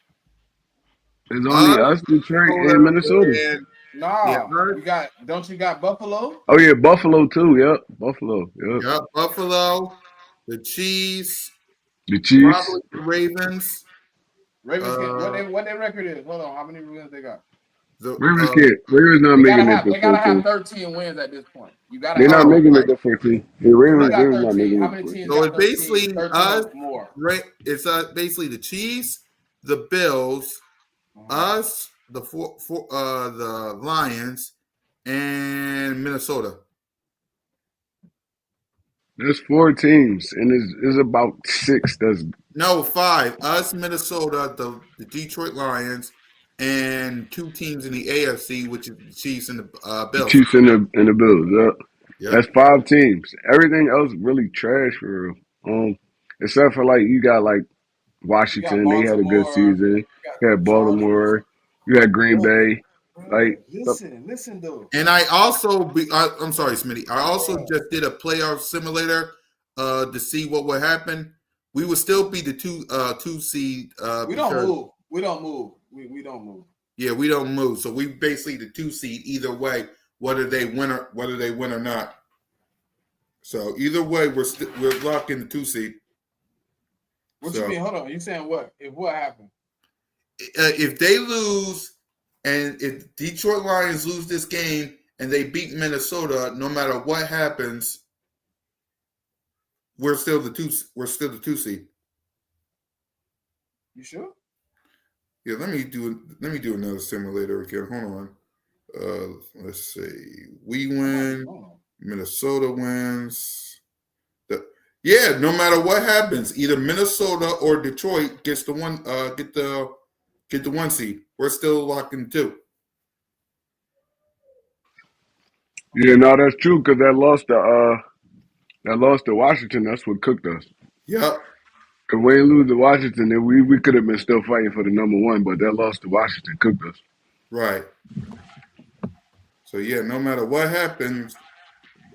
It's only us, Detroit, and Minnesota. And yeah, Nah, don't you got Buffalo? Oh yeah, Buffalo too. Yep, Buffalo. Yep, yeah, Buffalo, the Chiefs, the Chiefs. probably the Ravens. Ravens can't Uh, what their record is. Hold on, how many wins they got? the Ravens can't. Ravens not making it to They gotta have 14. 13 wins at this point. You gotta They're have not oh, 13. making it right. to 14. The Who Ravens, got Ravens not 13? making How it to many 14. teams So got it's 13? basically 13 us, or more. right? It's basically the Chiefs, the Bills, Uh-huh. us, the Lions, and Minnesota. There's 4 teams, and there's about 6 that's No, 5. Us, Minnesota, the Detroit Lions, and 2 teams in the AFC, which is the Chiefs and the the Bills. Chiefs and the Bills. Yep. That's Yep. 5 teams. Everything else really trash for real. Except for like you got like You got Washington, they had a good Baltimore, season. you got You the had Chargers. Baltimore, you had Green Bro, Bay. Like, listen though. And I'm sorry, Smitty. I also Bro, just did a playoff simulator to see what would happen. We would still be the two seed we don't because move. We don't move. We don't move. yeah, we don't move. So we basically the 2 seed either way, whether they win or not. So either way, we're locked in the 2 seed. What you So mean? Hold on. You saying what? If what happened? if they lose, and if Detroit Lions lose this game and they beat Minnesota, no matter what happens, we're still the 2 seed. You sure? Yeah, let me do another simulator again. Hold on. Let's see. We I might be win. wrong. Minnesota wins. Yeah, no matter what happens, either Minnesota or Detroit gets the one. Get the 1 seed. We're still locked in 2. yeah, no, that's true because that lost to Washington. That's what cooked us. Yep. If we didn't lose to Washington, then we could have been still fighting for the number 1. But that loss to Washington cooked us. Right. So yeah, no matter what happens,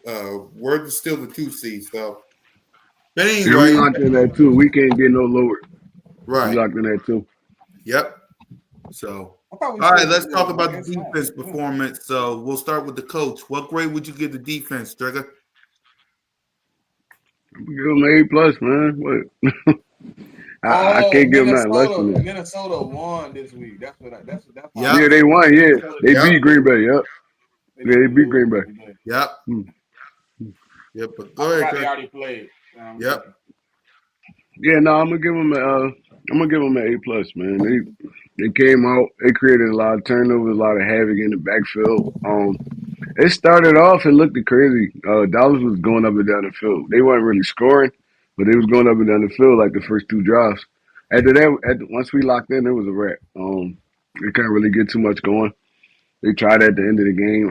we're still the 2 seed. So, but Yeah, we anyway, locked in at 2. We can't get no lower. We right. locked in at 2. Yep. So, I thought we all right, said let's talk I about guess the not. defense performance. So we'll start with the coach. What grade would you give the defense, Trigger? We give them an A+, man. What? I Oh, can't give them nothing less than that. Minnesota won this week. That's why I Yep. Yeah, said they won. Yeah, Minnesota they didn't Yep. beat lose. Green Bay. Yep. They Yeah, they didn't beat lose Green Bay. today. Yep. Hmm. Yep. But I go ahead, forgot they Trigger. already played. Yep. Yeah, no, I'm gonna give them an A+, man. They came out, they created a lot of turnovers, a lot of havoc in the backfield. It started off and looked crazy. Dallas was going up and down the field. They weren't really scoring, but they was going up and down the field like the first 2 drives. After that, once we locked in, it was a wrap. They couldn't really get too much going. They tried at the end of the game.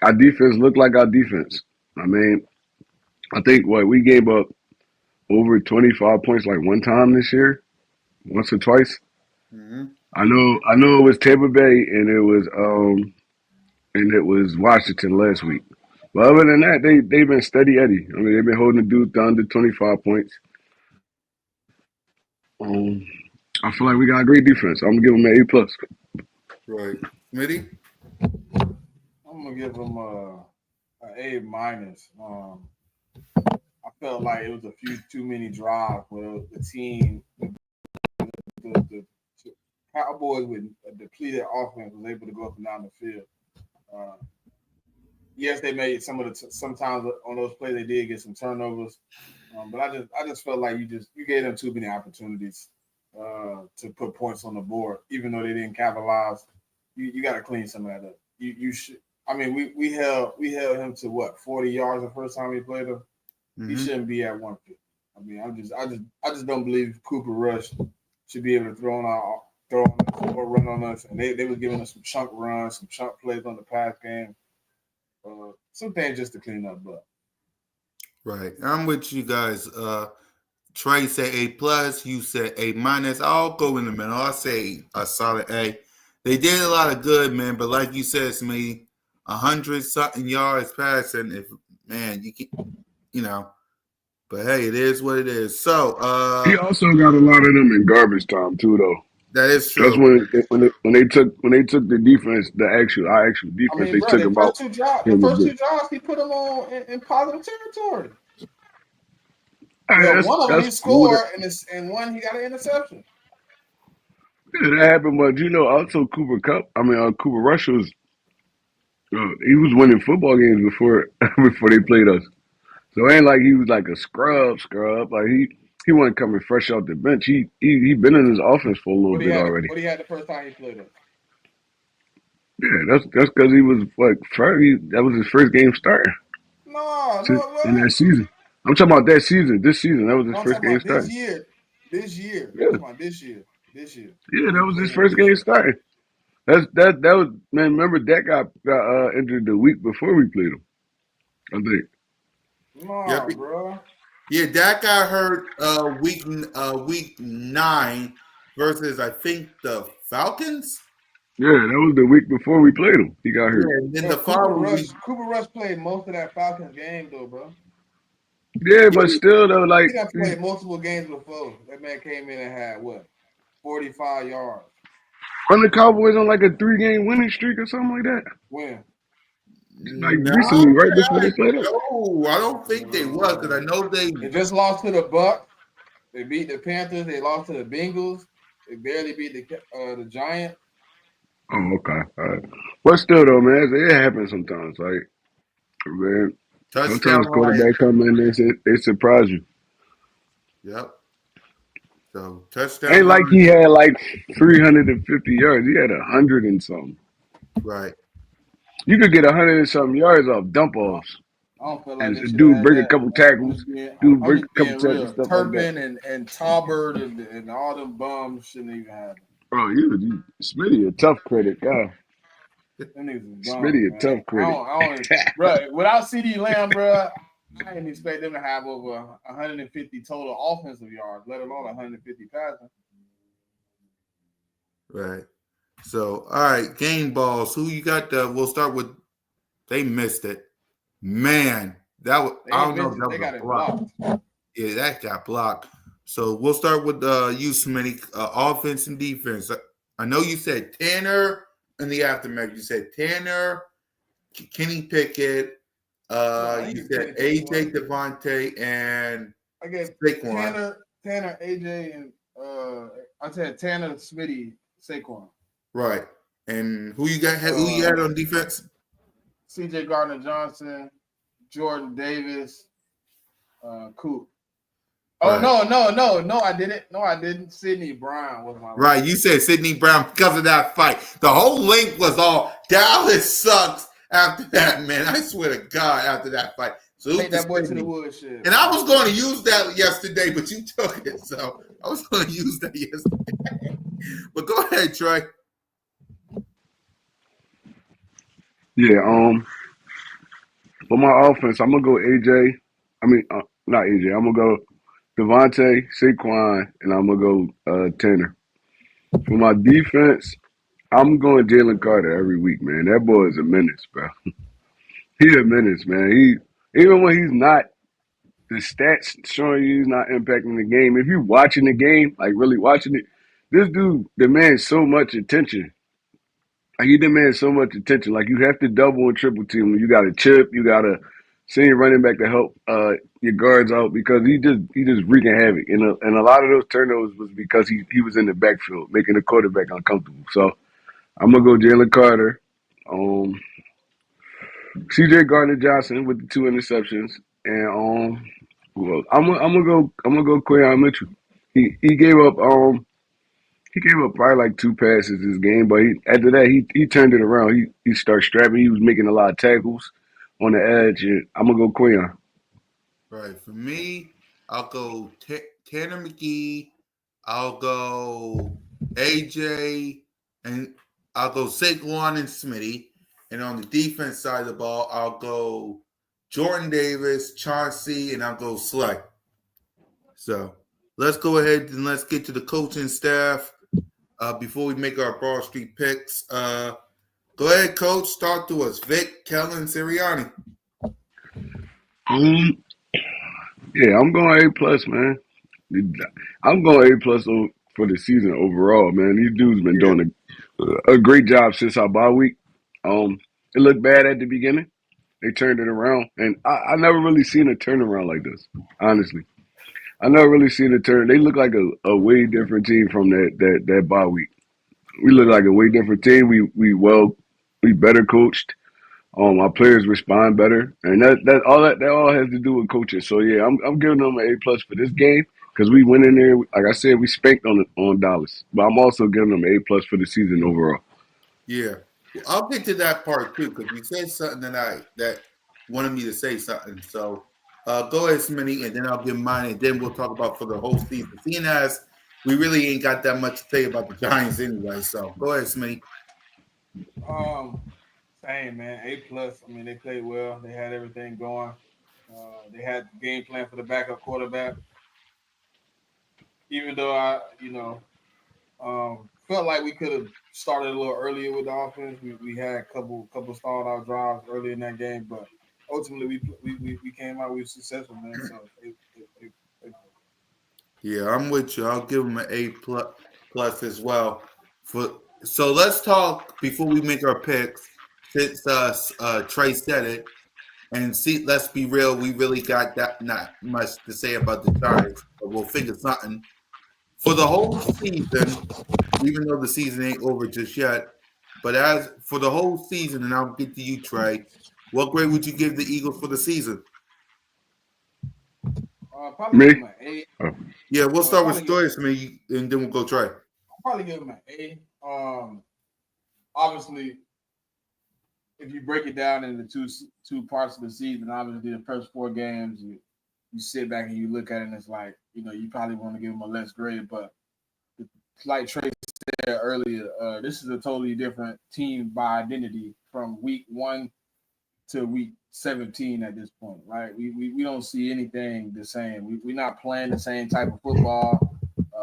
Our defense looked like our defense. I mean, I think we gave up over 25 points like one time this year, once or twice. Mm-hmm. I know it was Tampa Bay and it was Washington last week. But other than that, they've been steady Eddie. I mean, they've been holding the dude to under 25 points. Um, I feel like we got a great defense. I'm gonna give them an A+. Right. Smitty? I'm gonna give them an A minus. I felt like it was a few too many drives where the team, the Cowboys with a depleted offense was able to go up and down the field. Yes, they made sometimes on those plays they did get some turnovers, but I just felt like you gave them too many opportunities to put points on the board, even though they didn't capitalize. You got to clean some of that up. You should. I mean, we held him to what 40 yards the first time we played him. Mm-hmm. He shouldn't be at 150. I mean, I just don't believe Cooper Rush should be able to throw on us or run on us. And they was giving us some chunk runs, some chunk plays on the pass game. Some things just to clean up, but Right. I'm with you guys. Trey said A+, you said A-. I'll go in the middle. I say a solid A. They did a lot of good, man, but like you said, Smitty, 100 something yards passing. If man, But hey, it is what it is. So He also got a lot of them in garbage time too, though. that is That's true. when they took the defense, our actual I defense, mean, they bro, took the him out. first two jobs, It was good. he put them on in positive territory. Hey, Well, one of them he that's cool. scored, and one he got an interception. That happened, but also Cooper Rush was he was winning football games before before they played us. So it ain't like he was like a scrub. Like he wasn't coming fresh off the bench. He been in his offense for a little bit already. What he had the first time he played us. Yeah, that's because he was like that was his first game starting in that No. season. I'm talking about that season. This season, that was his No, I'm first talking game about this starting. year. This year. Yeah, I'm talking about this year. This year. yeah, He that was his played him first this game year. starting. That was man. Remember that got injured the week before we played him. I think. Yep. No, bro. Yeah, that got hurt week 9 versus I think the Falcons. Yeah, that was the week before we played him. He got Yeah, hurt. and then Bro, the following week. Cooper Rush played most of that Falcons game though, bro. Yeah, but still though, like He got played multiple games before. That man came in and had what? 45 yards. when the Cowboys on like a 3-game winning streak or something like that. When? Like No, recently, right before they played us. no, I don't think they was because I know they. They just lost to the Bucks. They beat the Panthers. They lost to the Bengals. They barely beat the Giants. Oh, okay. All right. But still though, man, it happens sometimes. Like, man, Touchdown sometimes Lions. quarterback come in and they surprise you. Yep. So touchdown Ain't like Lions. he had like 350 yards. He had 100 and something. Right. You could get 100 and something yards off dump I offs. don't feel like And they a should have dude had break a that. couple tackles. Dude I'm break just a couple being tackles, real. stuff like that. Turpin and Taubert and all them bums shouldn't even have it. Bro, Smitty a tough critic, guy. Them niggas is Smitty dumb, a tough man. critic. I don't, bro. Without CD Lamb, bro, I didn't expect them to have over 150 total offensive yards, let alone 150 passing. Right. So all right, game balls. Who you got? We'll start with. They missed it. Man, that was. They I ain't don't know if missed it. that They was got a it block. blocked. Yeah, that got blocked. So we'll start with you, Smitty. Offense and defense. I know you said Tanner in the aftermath. You said Tanner, Kenny Pickett. You said AJ Devontae and I guess Saquon. Tanner, AJ, and I said Tanner, Smitty, Saquon. Right. And who you got? Who you had on defense? CJ Gardner-Johnson, Jordan Davis, Coop. Oh, right. no, I didn't. No, I didn't. Sidney Brown was my Right. You said Sidney Brown because of that fight. The whole link was all Dallas sucks after that, man. I swear to God, after that fight. So take that boy to the woodshed. And I was going to use that yesterday, but you took it. So I was going to use that yesterday. But go ahead, Trey. Yeah, for my offense, I'm gonna go AJ. I mean, not AJ. I'm gonna go Devontae, Saquon, and I'm gonna go Tanner. For my defense, I'm going Jalen Carter every week, man. That boy is a menace, bro. He a menace, man. He even when he's not, the stats showing you he's not impacting the game. If you're watching the game, like really watching it, this dude demands so much attention. Like he demands so much attention. Like you have to double and triple team him. You got to chip. You got to send your running back to help your guards out because he just wreaking havoc. And a lot of those turnovers was because he was in the backfield making the quarterback uncomfortable. So I'm gonna go Jalen Carter, C.J. Gardner Johnson with the 2 interceptions, and who else? I'm gonna go Quayon Mitchell. He gave up probably like 2 passes this game, but after that he turned it around. He started strapping. He was making a lot of tackles on the edge, and I'm gonna go Quayon. Right. For me, I'll go Tanner McGee. I'll go AJ, and I'll go Saquon and Smitty. And on the defense side of the ball, I'll go Jordan Davis, Chauncey, and I'll go Slay. So let's go ahead and let's get to the coaching staff before we make our Broad Street picks. Go ahead, Coach. Start to us. Vic, Kellen, Sirianni. Yeah, I'm going A plus, man. I'm going A plus for the season overall, man. These dudes been Yeah. doing a great job since our bye week. It looked bad at the beginning. They turned it around, and I never really seen a turnaround like this. Honestly, I never really seen a turn. They look like a way different team from that bye week. We look like a way different team. We better coached. Our players respond better, and that all has to do with coaching. So yeah, I'm giving them an A plus for this game because we went in there. Like I said, we spanked on Dallas, but I'm also giving them an A plus for the season overall. Yeah. Well, I'll get to that part too because you said something that wanted me to say something. So go ahead, Smitty, and then I'll give mine, and then we'll talk about for the whole season. Seeing as we really ain't got that much to say about the Giants anyway. So go ahead, Smitty. Um, Same man. A plus. I mean, they played well. They had everything going. They had the game plan for the backup quarterback. Even though felt like we could have started a little earlier with the offense. We had a couple stalled out drives early in that game, but ultimately we came out. We were successful, man. So Yeah, I'm with you. I'll give him an A plus as well. So let's talk before we make our picks. Since Trey said it, and see, let's be real, we really got that not much to say about the Giants, but we'll figure something. For the whole season, even though the season ain't over just yet, but as for the whole season, and I'll get to you, Trey, what grade would you give the Eagles for the season? probably Me? give him an A. Oh, Yeah, we'll start with Probably give Stories for me, and then we'll go Trey. probably give him an A. Obviously, if you break it down into two parts of the season, obviously the first 4 games, you sit back and you look at it, and it's like you probably want to give him a less grade, but like Trey said earlier, this is a totally different team by identity from week 1 to week 17 at this point, right? We don't see anything the same. We're not playing the same type of football.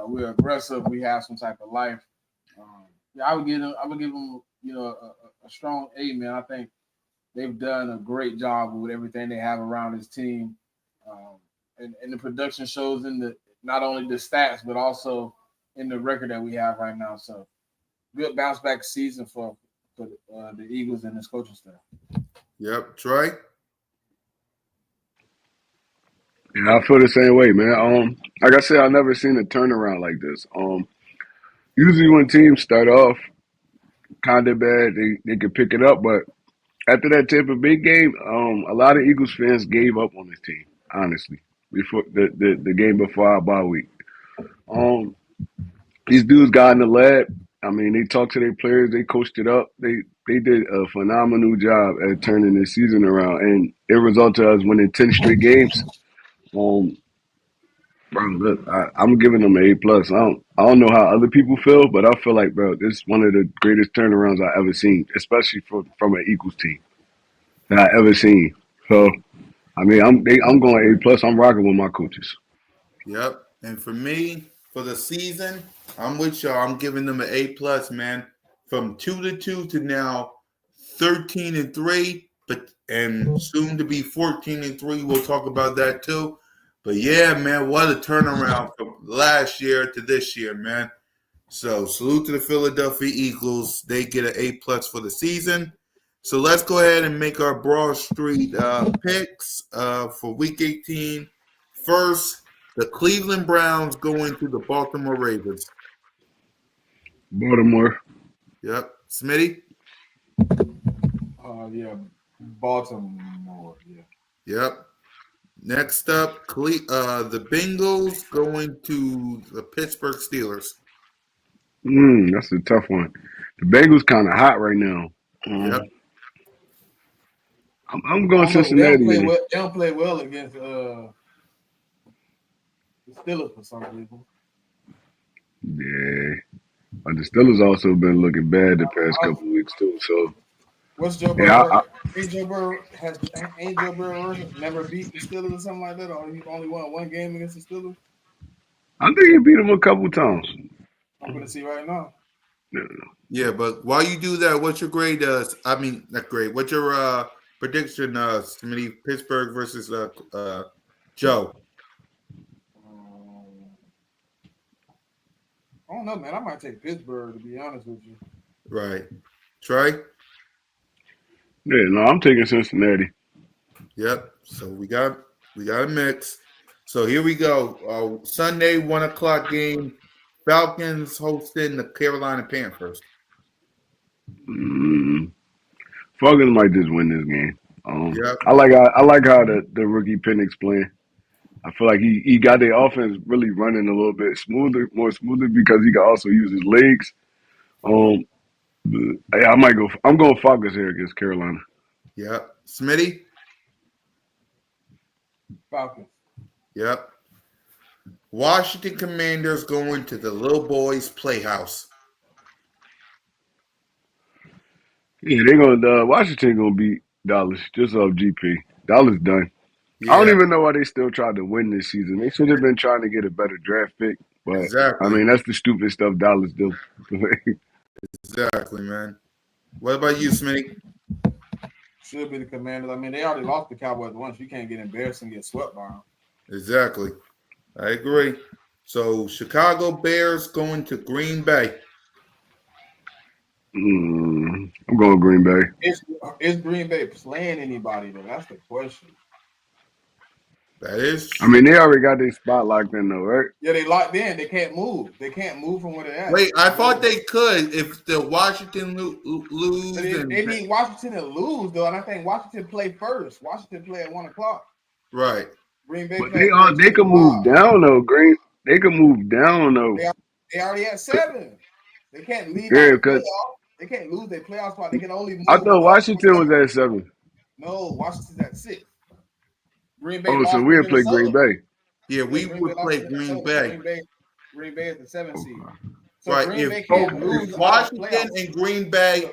We're aggressive. We have some type of life. Yeah, I would give them, a strong A, man. I think they've done a great job with everything they have around this team. And the production shows in the not only the stats, but also in the record that we have right now. So good bounce back season for the Eagles and this coaching staff. Yep, Trey. yeah, I feel the same way, man. Like I said, I never seen a turnaround like this. Usually when teams start off kind of bad, they can pick it up, but after that Tampa Bay game, a lot of Eagles fans gave up on this team. Honestly, before the game before our bye week, um, these dudes got in the lab. I mean, they talked to their players, they coached it up. They did a phenomenal job at turning this season around, and it resulted in us winning 10 straight games. Um, Bro, look, I'm giving them an A plus. I don't know how other people feel, but I feel like, bro, this is one of the greatest turnarounds I ever seen, especially from an Eagles team that I ever seen. So I mean, I'm going A plus. I'm rocking with my coaches. Yep. And for me, for the season, I'm with y'all. I'm giving them an A plus, man. From 2-2 to now 13-3, but and soon to be 14-3. We'll talk about that too. But yeah, man, what a turnaround from last year to this year, man. So salute to the Philadelphia Eagles. They get an A plus for the season. So let's go ahead and make our Broad Street picks for Week 18. First, the Cleveland Browns going to the Baltimore Ravens. Baltimore. Yep. Smitty? Yeah, Baltimore. Yeah. Yep. Next up, the Bengals going to the Pittsburgh Steelers. That's a tough one. The Bengals kind of hot right now. Yep. I'm I going don't know. They don't Cincinnati, play man. well. They don't play well against the Steelers for some reason. Yeah, but the Steelers also been looking bad the past I, couple of weeks too. So what's Joe yeah, Burrow? Ain't Joe Burrow never beat the Steelers or something like that, or he only won 1 game against the Steelers? I think he beat them a couple times. I'm gonna see right now. Yeah. Yeah, but while you do that, what's your grade? I mean, not grade. What's your prediction? Smitty, Pittsburgh versus Joe. know, man. I might take Pittsburgh, to be honest with you. Right. Trey? Yeah, no, I'm taking Cincinnati. Yep. So we got a mix. So here we go. Sunday 1 o'clock game. Falcons hosting the Carolina Panthers. Mm, Falcons might just win this game. Yep. I like how the rookie Penix playing. I feel like he got the offense really running a little bit more smoothly because he can also use his legs. Um, yeah, I might go. I'm going Falcons here against Carolina. Yep. Smitty? Falcons. Yep. Washington Commanders going to the little boys' playhouse. Yeah, they're gonna Washington gonna beat Dallas just off GP. Dallas done. I don't Yeah, even know why they still tried to win this season. They should have been trying to get a better draft pick, but I exactly. mean that's the stupid stuff Dallas do. Exactly, man. What about you, Smitty? Should be the Commanders. I mean, they already lost the Cowboys once. You can't get embarrassed and get swept by them. Exactly. I agree. So Chicago Bears going to Green Bay. I'm going Green Bay. Is Green Bay playing anybody, though? That's the question. That is I true. mean they already got their spot locked in though, right? Yeah, they locked in. They can't move. They can't move from where they're at. Wait, I thought they could if the Washington lose They need Washington to lose, though, and I think Washington play first. Washington play at 1 o'clock. right. Green Bay But play at they can 3:25. move down though, Green. They can move down though. They already at 7. They can't leave out Yeah, the because playoff. They can't lose their playoff spot. They can only I move thought up. Washington was at 7. No, Washington's at 6. Green Bay Oh, so lost to we'll play Green Minnesota. Bay. Yeah, we Green Bay would lost play to Green Minnesota. Bay. Green Bay is the 7th seed. Okay. So Right. Green Bay If can't lose out of Washington playoffs. and Green Bay,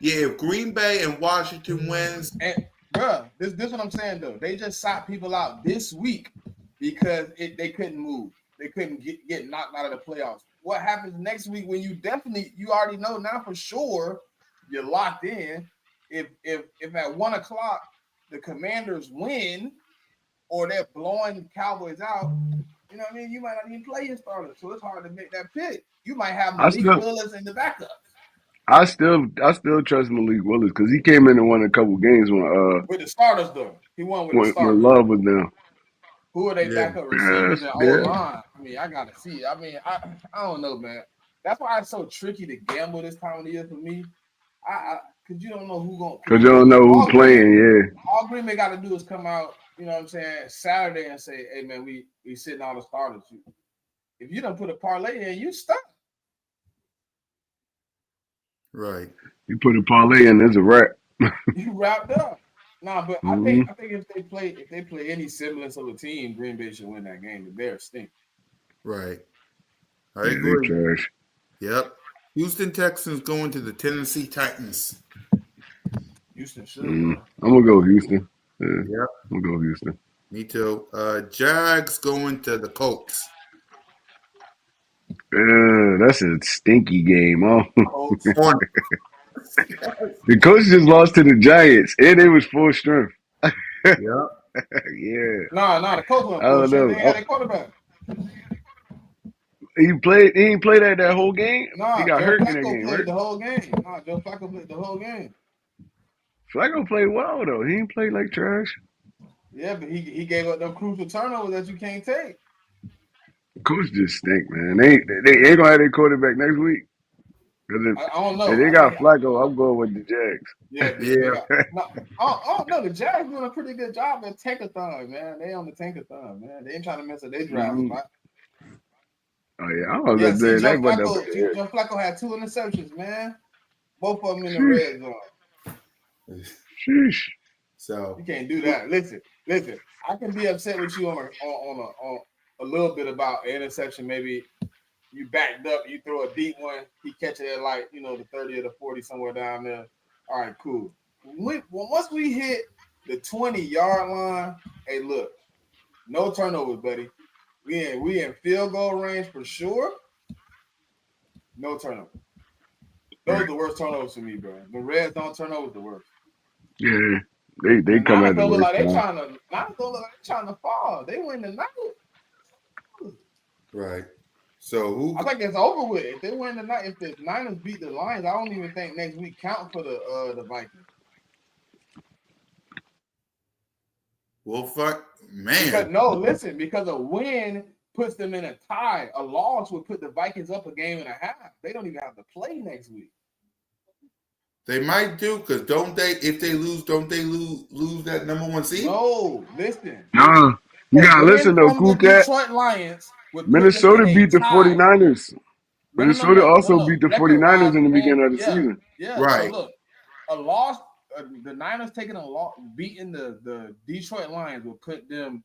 yeah, if Green Bay and Washington wins, And bruh, this what I'm saying though. They just sought people out this week because they couldn't move. They couldn't get knocked out of the playoffs. What happens next week when you already know now for sure you're locked in. If at 1 o'clock the Commanders win or they're blowing Cowboys out, you know what I mean? You might not even play your starter, so it's hard to make that pick. You might have Malik Willis in the backup. I still trust Malik Willis because he came in and won a couple games With the starters though. He won with the when starters. Love was down. Who are they Yeah. backup receivers and Yeah. O-line? I mean, I gotta see. I mean, I don't know, man. That's why it's so tricky to gamble this time of the year for me. Cause you don't know who going. Because you don't know who playing. Yeah. All Green Bay got to do is come out. You know what I'm saying? Saturday and say, "Hey, man, we sitting all the starters." If you don't put a parlay in, you stuck. right. You put a parlay in, there's a wrap. You wrapped up. Nah, but I think if they play any semblance of a team, Green Bay should win that game. The Bears stink. Right. I Yeah, agree. they trash. Yep. Houston Texans going to the Tennessee Titans. Houston should. I'm gonna go Houston. Yeah, Yep. I'm gonna go Houston. Me too. Jags going to the Colts. That's a stinky game. Colts. The coach just lost to the Giants, and it was full strength. Yep. Yeah. Nah, the Colts went I don't bullshit. know. They had a quarterback. He ain't played that whole game. Nah, He got Joe hurt in that Flacco game, played right? the whole game. Nah, Joe Flacco played the whole game. Flacco played well though. He ain't played like trash. Yeah, but he gave up them crucial turnovers that you can't take. Coach just stink, man. They ain't gonna have their quarterback next week. Because I don't know. if they got Flacco, I'm going with the Jags. Yeah. I don't know. The Jags doing a pretty good job at tankathon, man. They on the tankathon, man. They ain't trying to mess up their draft spot. Oh yeah, I don't Yeah, know. see, Joe Flacco had 2 interceptions, man. Both of them in the red zone. Sheesh. So You can't do that. Listen. I can be upset with you on a little bit about an interception. Maybe you backed up, you throw a deep one, he catch it at like the 30 or the 40 somewhere down there. All right, cool. Once we hit the 20-yard line, hey, look, no turnovers, buddy. We in field goal range for sure. No turnovers. Those are the worst turnovers for me, bro. The Reds don't turnovers the worst. Yeah, they come at the worst They time. trying to fall. They win the night. right. So who? I think it's over with. If they win tonight, if the Niners beat the Lions, I don't even think next week count for the Vikings. Well, fuck, Because man. because a win puts them in a tie. A loss would put the Vikings up a game and a half. They don't even have to play next week. They might do because don't they? If they lose, don't they lose that number one seed? No, listen. Nah, you A gotta listen win though, from the Cool Cat. Detroit Lions would put them in Minnesota a beat the tie. 49ers. Minnesota also No. beat the Record 49ers wise, in the and beginning of the yeah. season. So Right. look, a loss, the Niners taking a loss, beating the Detroit Lions will put them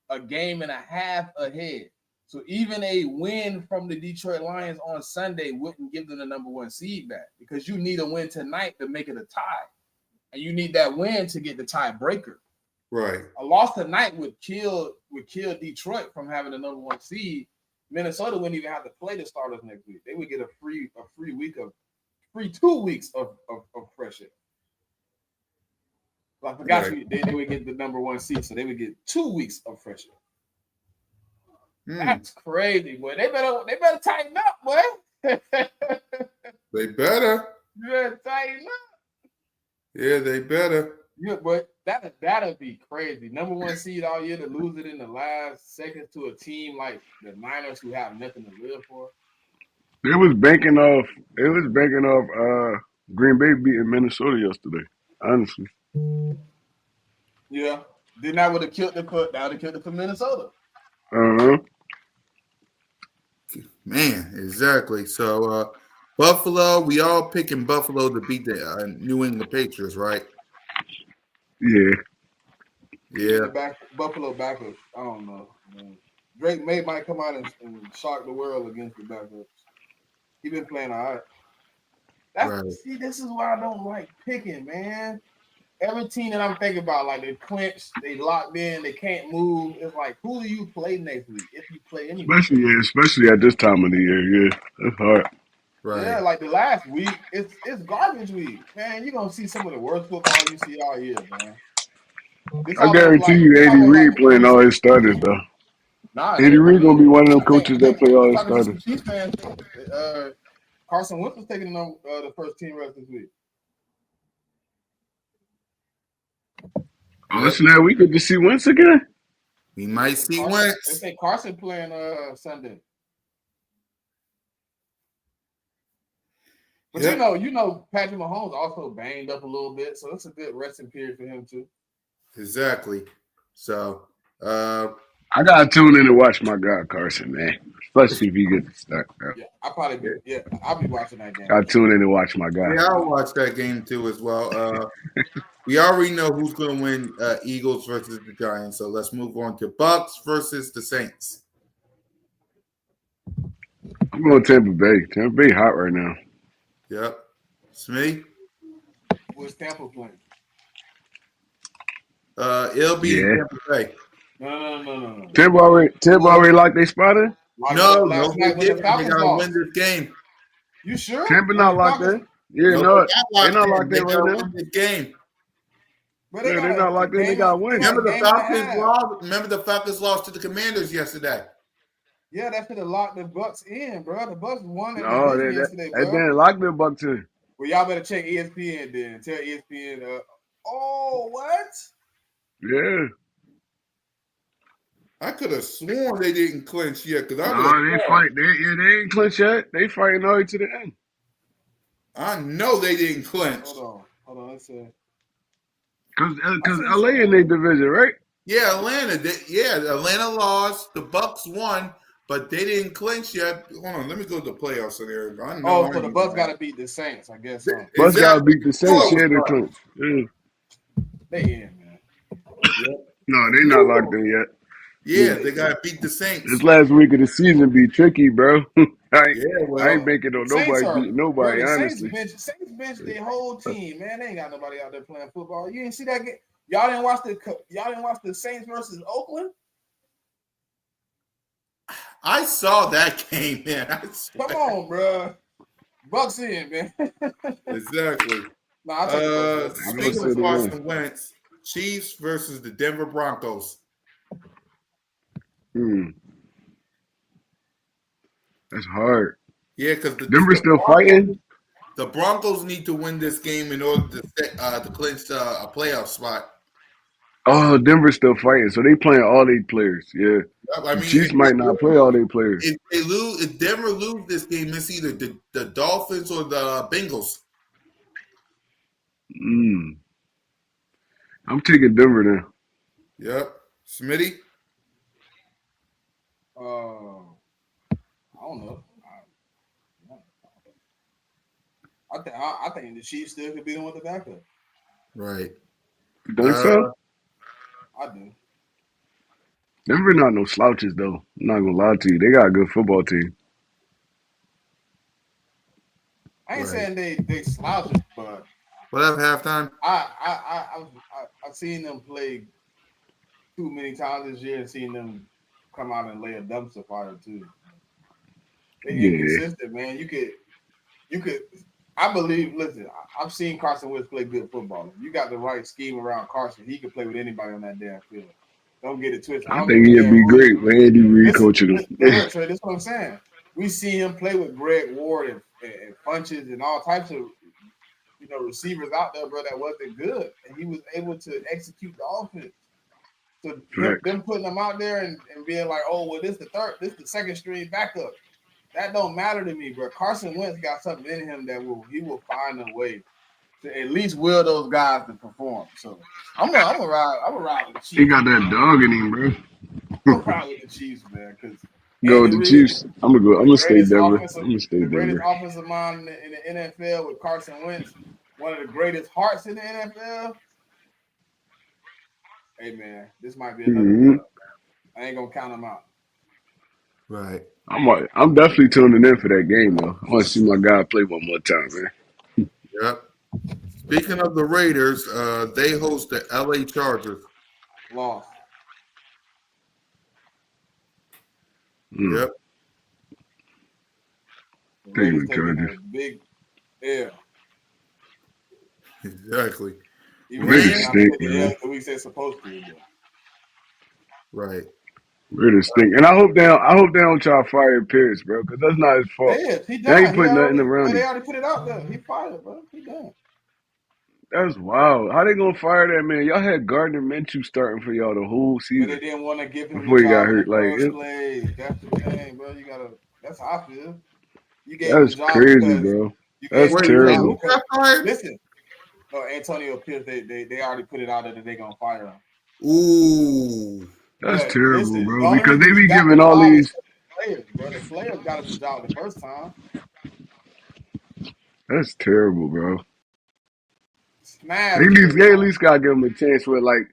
a game and a half ahead. So even a win from the Detroit Lions on Sunday wouldn't give them the number one seed back because you need a win tonight to make it a tie. And you need that win to get the tiebreaker. Right. A loss tonight would kill Detroit from having the number one seed. Minnesota wouldn't even have to play the starters next week. They would get a free 2 weeks of fresh air. I forgot they would get the number one seed, so they would get 2 weeks of fresh air. That's crazy, boy. They better tighten up, boy. They better. You better tighten up. Yeah, they better. Yeah, but that'll be crazy. Number one seed all year to lose it in the last seconds to a team like the Niners who have nothing to live for. It was banking off Green Bay beating Minnesota yesterday. Honestly. Yeah. Then that would have killed it for Minnesota. Uh-huh. Man, exactly. So Buffalo, we all picking Buffalo to beat the New England Patriots, right? Yeah. Yeah. Buffalo backups. I don't know. Man. Drake might come out and shock the world against the backups. He been playing all right. See, this is why I don't like picking, man. Every team that I'm thinking about, like they clinched, they locked in, they can't move. It's like, who do you play next week if you play anybody? Especially at this time of the year. Yeah, that's hard. Right. Yeah, like the last week, it's garbage week, man. You're gonna see some of the worst football you see all year, man. I guarantee you, Andy Reid playing all his starters though. Nah, Andy Reid gonna be one of them coaches that play all his talking to starters. some Chiefs fans. Carson Wentz was taking the first team rest this week. Oh, snap! We get to see Wentz again. We might see They Wentz. say Carson playing Sunday. But you know, Patrick Mahomes also banged up a little bit, so it's a good resting period for him too. Exactly. So I gotta tune in and watch my guy Carson, man. Especially if he gets to start. Bro. Yeah, I'll be watching that game. I tune in and watch my guy. Yeah, I'll watch that game too as well. We already know who's going to win Eagles versus the Giants. So let's move on to Bucks versus the Saints. I'm going Tampa Bay. Tampa Bay hot right now. Yep. Smee? What's Tampa playing? It'll be Tampa Bay. No. Tampa already locked their spot in? No, they didn't. They got to win this game. You sure? Tampa not locked in? Yeah, no, they're not locked in right now. Win this game. They're not locked in. They got to win. Remember the Falcons lost to the Commanders yesterday. Yeah, that should have locked the Bucks in, bro. The Bucks won it yesterday, bro. They didn't lock the Bucks in. Well, y'all better check ESPN then. Tell ESPN. What? Yeah. I could have sworn they didn't clinch yet because they fight. They ain't clinch yet. They fighting all the way to the end. I know they didn't clinch. Hold on. Let's see. Because LA in their division, right? Yeah, Atlanta lost. The Bucks won, but they didn't clinch yet. Hold on, let me go to the playoff scenario. So the Bucks got to beat the Saints, I guess. Bucks got to beat the Saints. Yeah, they clinch. Yeah. They in, man. Yep. No, they not locked in yet. Yeah, they got to beat the Saints. This last week of the season be tricky, bro. I ain't banking on nobody beating nobody, honestly. Saints bench their whole team, man. They ain't got nobody out there playing football. You didn't see that game? Y'all didn't watch the Saints versus Oakland? I saw that game, man. Come on, bro. Bucks in, man. Exactly. Speaking of Carson Wentz, Chiefs versus the Denver Broncos. That's hard. Yeah, because Denver still fighting? The Broncos need to win this game in order to clinch a playoff spot. Oh, Denver's still fighting. So they playing all their players. Yeah. I The mean, Chiefs might not play all their players. if Denver lose this game, it's either the Dolphins or the Bengals. I'm taking Denver now. Yep. Smitty? I don't know. I think the Chiefs still could beat them with the backup. Right. You think so? I do. Denver not no slouches though. I'm not gonna lie to you. They got a good football team. I ain't Right. saying they slouches, but What up, halftime? I've seen them play too many times this year and seen them come out and lay a dumpster fire too. They inconsistent, man. You could. I believe. Listen, I've seen Carson Wentz play good football. If you got the right scheme around Carson, he can play with anybody on that damn field. Don't get it twisted. I think he'd be great with Andy Reid coaching him. Look, Trey, this is what I'm saying. We see him play with Greg Ward and Funches and all types of receivers out there, bro, that wasn't good, and he was able to execute the offense. So them putting them out there and being like, oh, well, this the second string backup. That don't matter to me, bro. Carson Wentz got something in him that he will find a way to at least will those guys to perform. So I'm gonna ride with the Chiefs. He got that dog in him, bro. I'm gonna ride with the Chiefs, man, because Go with the Chiefs. I'm gonna stay Denver. The greatest offensive mind in the NFL with Carson Wentz, one of the greatest hearts in the NFL. Hey man, this might be another I ain't gonna count him out. Right. I'm definitely tuning in for that game though. I want to see my guy play one more time, man. Yep. Speaking of the Raiders, they host the LA Chargers. Lost. Yep. The Raiders taking a big L. Exactly. Raiders stink, man. We said supposed to. Right. Raiders stink, and I hope they don't try to fire Pierce, bro, because that's not his fault. He They done. ain't putting nothing around They him. already put it out there. He fired, bro. He done. That's wild. How they gonna fire that man? Y'all had Gardner Minshew starting for y'all the whole season. But they didn't want to give him before the he got job hurt. in the first place. That's the thing, bro. That's how I feel. You gave him the job crazy, bro. That's terrible. Listen, no, Antonio Pierce, they already put it out there that they gonna fire him. Ooh. That's terrible, bro. Because they be giving all these players, bro. The players got him the job the first time. That's terrible, bro. Smash. They at least gotta give him a chance with like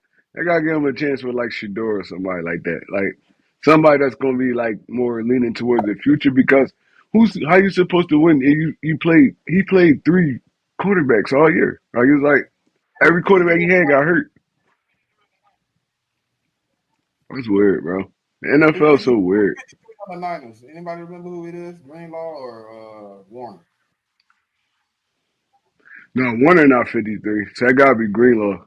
Shador or somebody like that. Like somebody that's gonna be like more leaning towards the future because how you supposed to win? He played 3 quarterbacks all year. Like he was like every quarterback he had got hurt. That's weird, bro. The NFL is so weird. Anybody remember who it is? Greenlaw or Warner? No, Warner not 53. So that gotta be Greenlaw.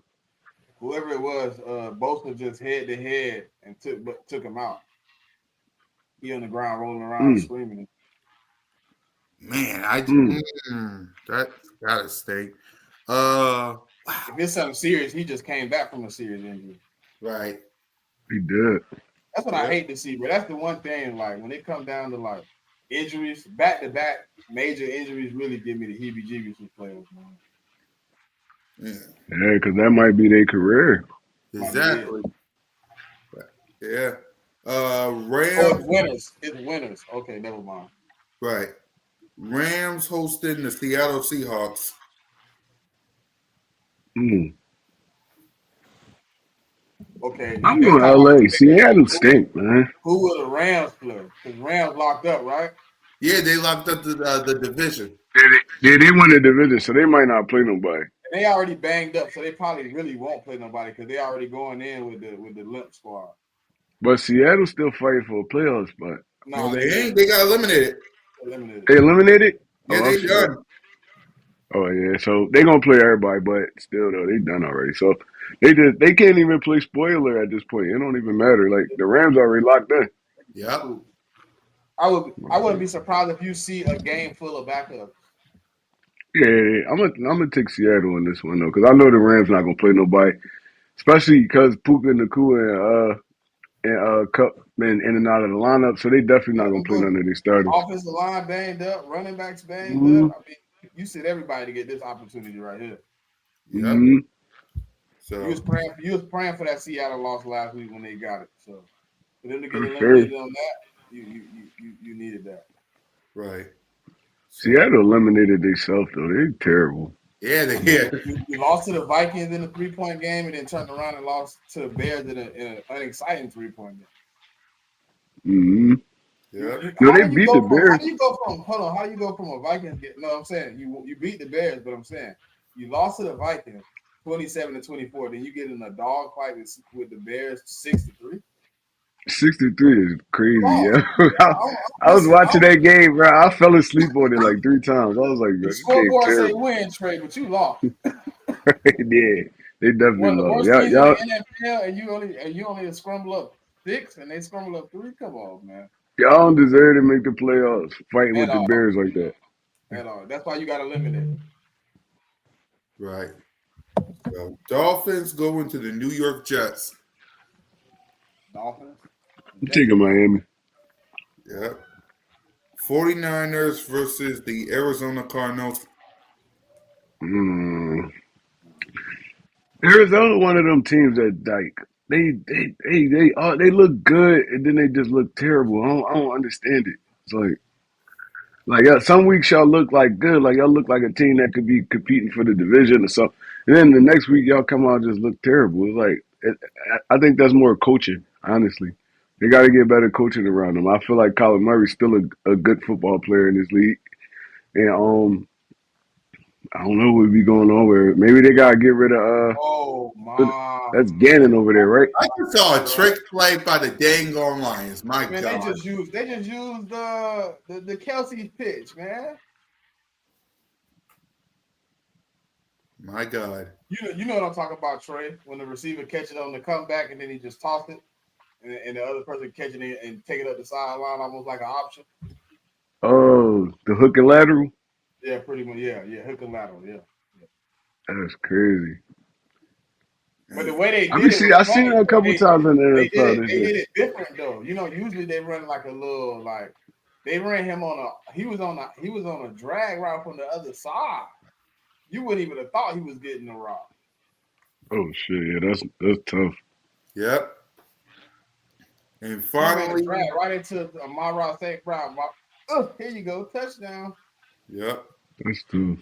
Whoever it was, Bosa just head to head and took him out. He on the ground rolling around screaming. Man, that gotta stay. If it's something serious, he just came back from a serious injury. Right. He did. That's what I hate to see, but that's the one thing. Like when it comes down to like injuries, back to back major injuries, really give me the heebie-jeebies with players, man. Yeah, because that might be their career. Exactly. Yeah. Rams. It's winners. Okay, never mind. Right. Rams hosting the Seattle Seahawks. Okay. I'm going to LA. Seattle stink, man. Who will the Rams play? Because Rams locked up, right? Yeah, they locked up the division. Yeah, they won the division, so they might not play nobody. And they already banged up, so they probably really won't play nobody because they already going in with the limp squad. But Seattle's still fighting for a playoff spot. No, they ain't. They got eliminated. They eliminated? Yeah, they done. Oh yeah, so they gonna play everybody, but still though they done already. So they can't even play spoiler at this point. It don't even matter. Like the Rams already locked in. Yep. I wouldn't be surprised if you see a game full of backups. Yeah, I'm gonna take Seattle on this one though, because I know the Rams not gonna play nobody, especially because Puka Nacua and Cup been in and out of the lineup, so they definitely not gonna play none of these starters. Offensive line banged up, running backs banged Mm-hmm. up. I mean, you said everybody to get this opportunity right here. Yep. Mm-hmm. So You was praying for that Seattle loss last week when they got it. So for them to get For eliminated sure. on that, you needed that. right. So Seattle eliminated themselves though. They're terrible. yeah, I mean, you lost to the Vikings in a 3-point game, and then turned around and lost to the Bears in an unexciting 3-point game. Mm-hmm. yeah. No, they How beat the Bears. do you go from hold on? How do you go from a Vikings game? No, I'm saying you beat the Bears, but I'm saying you lost to the Vikings 27-24. Then you get in a dog fight with the Bears 6-3. 63 is crazy. Lost. Yeah. I was Listen, watching that game, bro. I fell asleep on it like 3 times. I was like, the bro, this game scoreboard say terrible. win, Trey, but you lost. Yeah, they definitely One of the lost. worst teams in Y'all, the NFL, and you only scramble up 6, and they scramble up 3. Come on, man. y'all don't deserve to make the playoffs fighting At with the all, Bears like that. at all. That's why you got to limit it. Right. So Dolphins go into the New York Jets. Dolphins. I'm taking Miami. Yep. 49ers versus the Arizona Cardinals. Arizona, one of them teams that like they look good and then they just look terrible. I don't understand it. It's like yeah, some weeks y'all look like good, like y'all look like a team that could be competing for the division or something. And then the next week y'all come out and just look terrible. It's like I think that's more coaching, honestly. They got to get better coaching around them. I feel like Kyler Murray's still a good football player in this league, and I don't know what would be going on with it. Maybe they gotta get rid of Oh my! that's Gannon over there, right? I just saw a trick play by the dang on Lions. My Man, God. they just used the Kelsey pitch, man. My God. You know what I'm talking about, Trey? When the receiver catches it on the comeback and then he just tossed it, and the other person catching it and take it up the sideline almost like an option. Oh, the hook and lateral. Yeah, pretty much. Yeah, hook and lateral. Yeah. That's crazy. But the way they I did it was seen funny. it a couple times in the NFL this They year. did it different though. You know, usually they run like a little like they ran him he was on a drag route from the other side. You wouldn't even have thought he was getting the rock. Oh shit, yeah, that's tough. Yep. And He ran a finally, drag right into Amara St. Brown. Here you go, touchdown. yep, That's tough.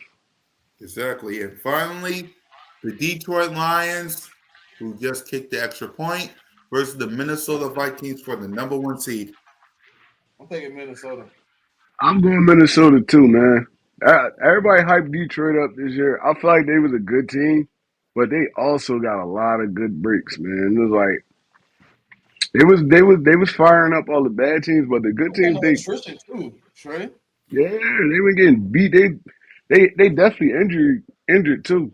exactly. And finally, the Detroit Lions, who just kicked the extra point, versus the Minnesota Vikings for the number 1 seed. I'm taking Minnesota. I'm going Minnesota too, man. Everybody hyped Detroit up this year. I feel like they was a good team, but they also got a lot of good breaks, man. It was like they was firing up all the bad teams, but the good I'm teams taking attrition too, Trey. they were getting beat. They definitely injured too.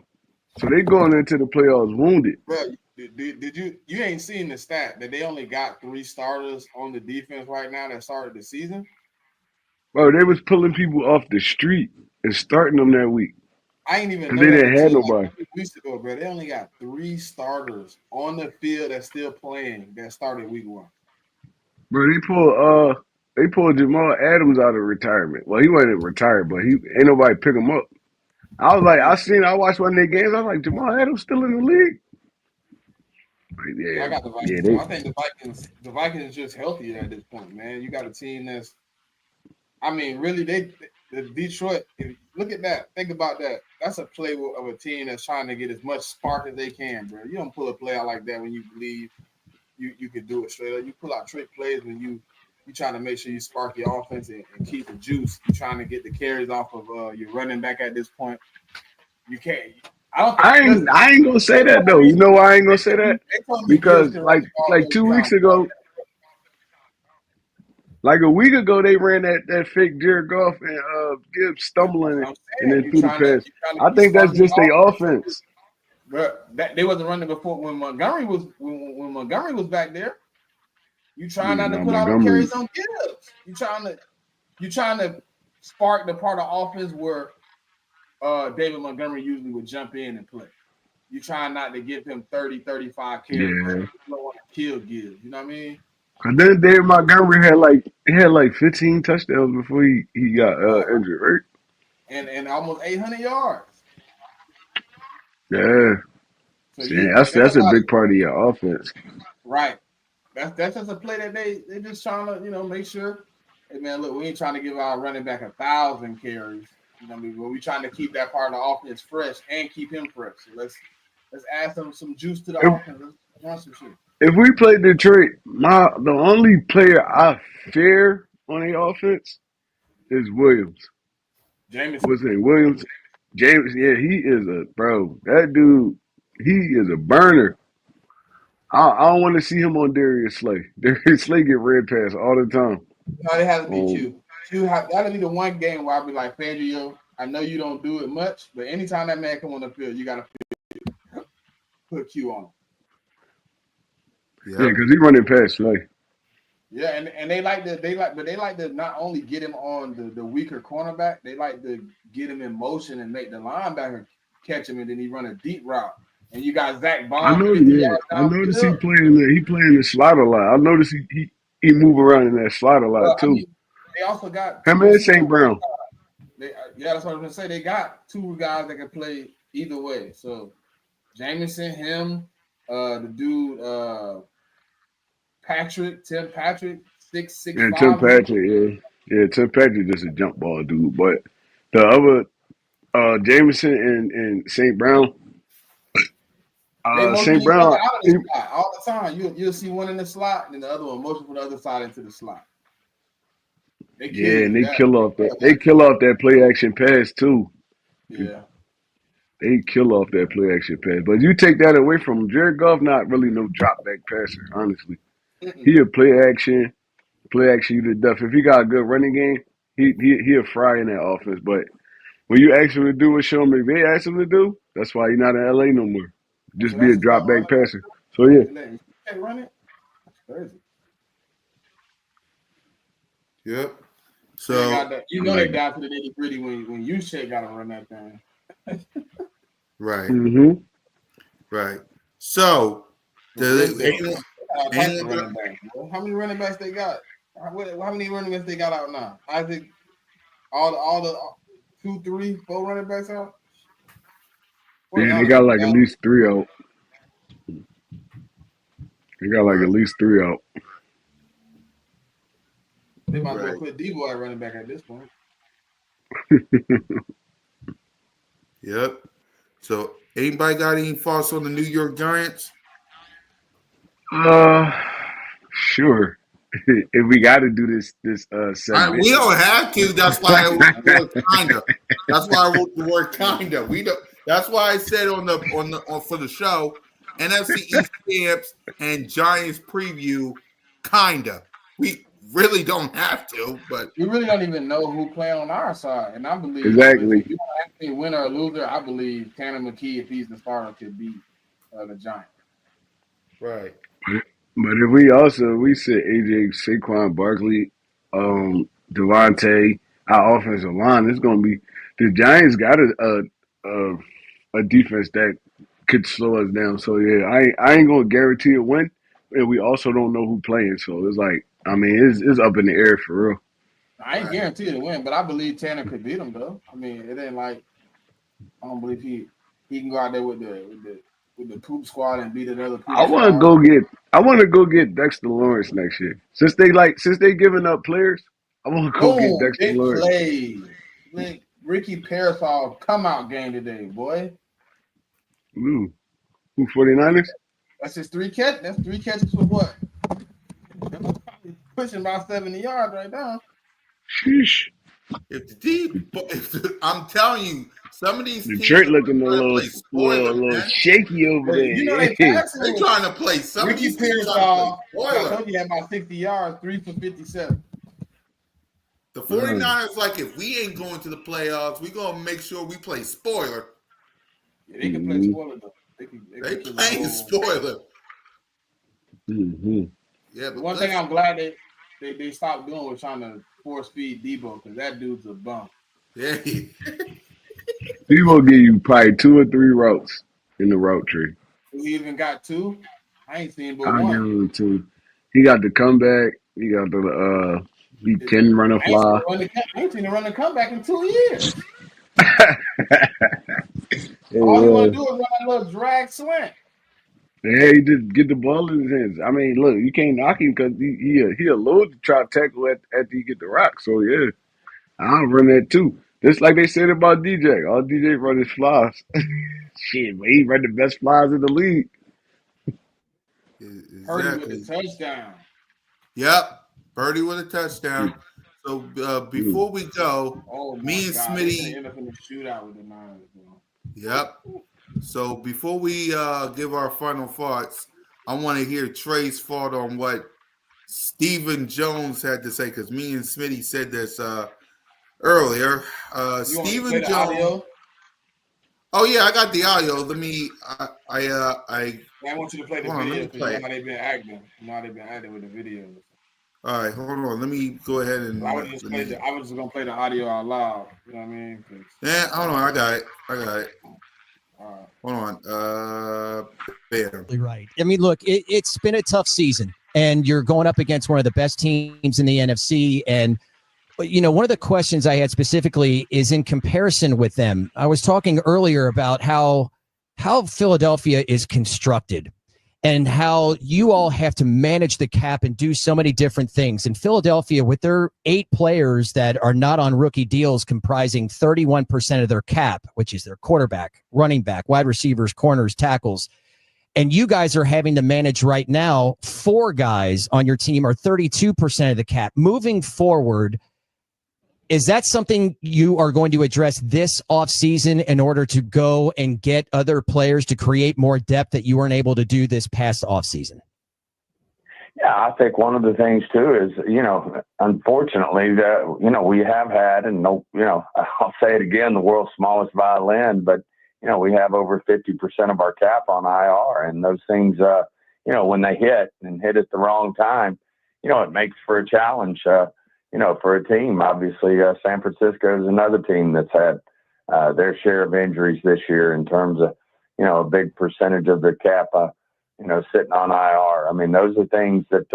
So they going into the playoffs wounded. Bro, did you ain't seen the stat that they only got 3 starters on the defense right now that started the season? Bro, they was pulling people off the street and starting them that week I ain't even because know they that didn't have until like nobody. 2 weeks ago, bro. They only got 3 starters on the field that's still playing that started week 1. Bro, they pulled Jamal Adams out of retirement. Well, he wasn't retired, but he ain't nobody pick him up. I was like, Yeah. I watched one of their games. I was like, Jamal Adams still in the league? Like, Yeah, I got the Vikings. they I think the Vikings is just healthier at this point, man. You got a team that's I mean, really, the Detroit. Look at that. Think about that. That's a play of a team that's trying to get as much spark as they can, bro. You don't pull a play out like that when you believe you can do it straight up. You pull out trick plays when you trying to make sure you spark your offense and keep the juice. You're trying to get the carries off of your running back at this point. You can't. I ain't gonna say that though. You know why I ain't gonna say that? Because like 2 weeks ago, like a week ago, they ran that fake Jared Goff and Gibbs stumbling and then threw the pass. I think that's just their offense. But they wasn't running before when Montgomery was back there. You trying not to Now put all the Montgomery. carries on Gibbs. You trying to spark the part of offense where David Montgomery usually would jump in and play. You trying not to give him 30, 35 carries. Yeah. You don't want to kill Gibbs. You know what I mean? And then David Montgomery had like 15 touchdowns before he got injured, right? And almost 800 yards. Yeah. So See, there's that's a a lot of big part of your offense. right. That's just a play that they just trying to make sure. Hey man, look, we ain't trying to give our running back 1,000 carries. You know what I mean? But we trying to keep that part of the offense fresh and keep him fresh. So let's add some juice to the If, offense. Let's run some shit. if we play Detroit, the only player I fear on the offense is Williams. Jameson. What's his name? Williams. James, yeah, he is a bro. That dude, he is a burner. I don't want to see him on Darius Slay. Darius Slay get red pass all the time. No, it has to be Um, Q. That'll be the one game where I'll be like, Fangio, I know you don't do it much, but anytime that man come on the field, you gotta put Q on him. yeah, Yep. because he running past Slay. Yeah, and they like to not only get him on the weaker cornerback, they like to get him in motion and make the linebacker catch him, and then he run a deep route. And you got Zach I Bond know, 50 yeah. yards I noticed downfield. he playing the slot a lot. I noticed he move around in that slot a lot Well, I too. mean, they also got two Him and receivers. St. Brown. Yeah, that's what I was gonna say. They got two guys that can play either way. So Jameson, him, the dude, Tim Patrick, six And Tim five. Patrick, yeah. Yeah, Tim Patrick just a jump ball dude. But the other Jameson and St. Brown, They motion St. each other Brown, out of the slot all the time. You'll see one in the slot, and the other one motion from the other side into the slot. They kill yeah, you and with they that. kill off that play action pass too. Yeah. They kill off that play action pass. But you take that away from him, Jared Goff not really no drop back passer, honestly. Mm-mm. He a play action you to death. If he got a good running game, he'll fry in that offense. But when you ask him to do what Sean McVay asked him to do, that's why he's not in LA no more. So Just be that's a the start drop back running back. passer. So yeah. You can't run it. That's crazy. Yep. They So got that. You know they down to the nitty gritty when you shit got to run that thing. right, Mm-hmm. right. So Running anyone, back. How many running backs they got? How many running backs they got out now? I think all the 2, 3, 4 running backs out. Yeah, they got like at least 3 out. They got like right, at least 3 out. They might as well right. put Debo at running back at this point. Yep. So anybody got any thoughts on the New York Giants? Uh, sure. If we got to do this segment, We don't have to. That's why I wrote the word kinda. That's why I wrote the word kinda. We don't. That's why I said on for the show, NFC East champs and Giants preview, kinda. We really don't have to, but We really don't even know who playing on our side, and I believe if exactly. you ask me winner or loser, I believe Tanner McKee, if he's the starter, could beat the Giants. right. But if we said AJ, Saquon Barkley, Devontae, our offensive line, it's gonna be the Giants got a defense that could slow us down. So yeah, I ain't gonna guarantee a win, and we also don't know who playing. So it's like I mean it's up in the air for real. I ain't guaranteed to win, but I believe Tanner could beat him though. I mean, it ain't like I don't believe he can go out there with the poop squad and beat another poop squad. I want to go get Dexter Lawrence next year. Since they giving up players, I want to go get Boom, Dexter big Lawrence. play. Look, Ricky Parasol come out game today, boy. Ooh, who 49ers? That's just 3 catches. That's 3 catches for what? Pushing about 70 yards right now. Sheesh. I'm telling you, some of these teams Detroit are looking a trying to little, play spoiler, little man. shaky over But you know they there. passing They with trying to play. Some of Ricky these teams trying to play Parasol. I spoiler. told you he had about 60 yards, 3 for 57. The 49ers, like, if we ain't going to the playoffs, we going to make sure we play spoiler. Yeah, they can play spoiler though. They They can kill playing the spoiler. Mm-hmm. Yeah, The but one thing listen, I'm glad they stopped doing was trying to force feed Debo because that dude's a bum. yeah, He will give you probably 2 or 3 routes in the route tree. We even got 2. I ain't seen but I give 1. him 2. He got the comeback. He got the he can run a fly. I ain't seen him run a comeback in 2 years. All he Yeah. want to do is run that little drag slant. Yeah, he just get the ball in his hands. I mean, look, you can't knock him because he a load to try to tackle after you get the rock. So yeah, I'll run that too. Just like they said about DJ. All DJ run his flies. Shit, but he run the best flies in the league. Purdy with the exactly. touchdown. Yep, Birdie with a touchdown. Mm, So mm. before we go, Oh my me and God, they finna Smitty. end up in a shootout with the Niners. Bro. Yep. So before we give our final thoughts, I want to hear Trey's thought on what Stephen Jones had to say because me and Smitty said this earlier. You want me to play Stephen the Jones. audio? Oh yeah, I got the audio. Let me. I I want you to play the hold on. Let video me because you play know it. how they've been acting. You know how they've been acting with the videos. All right, hold on. Let me go ahead I and would just let play me. I was just gonna play the audio out loud. You know what I mean? Yeah, hold on. I got it. I got it. All right. Hold on. Bam. Right. I mean, look, it's been a tough season, and you're going up against one of the best teams in the NFC. And, one of the questions I had specifically is in comparison with them. I was talking earlier about how Philadelphia is constructed and how you all have to manage the cap and do so many different things. In Philadelphia, with their 8 players that are not on rookie deals comprising 31% of their cap, which is their quarterback, running back, wide receivers, corners, tackles, and you guys are having to manage right now 4 guys on your team are 32% of the cap. Moving forward, is that something you are going to address this offseason in order to go and get other players to create more depth that you weren't able to do this past offseason? Yeah, I think one of the things too is, unfortunately that, we have had, and no, I'll say it again, the world's smallest violin, but, we have over 50% of our cap on IR, and those things, when they hit and hit at the wrong time, it makes for a challenge, for a team. Obviously, San Francisco is another team that's had their share of injuries this year in terms of, a big percentage of their cap, sitting on IR. I mean, those are things that,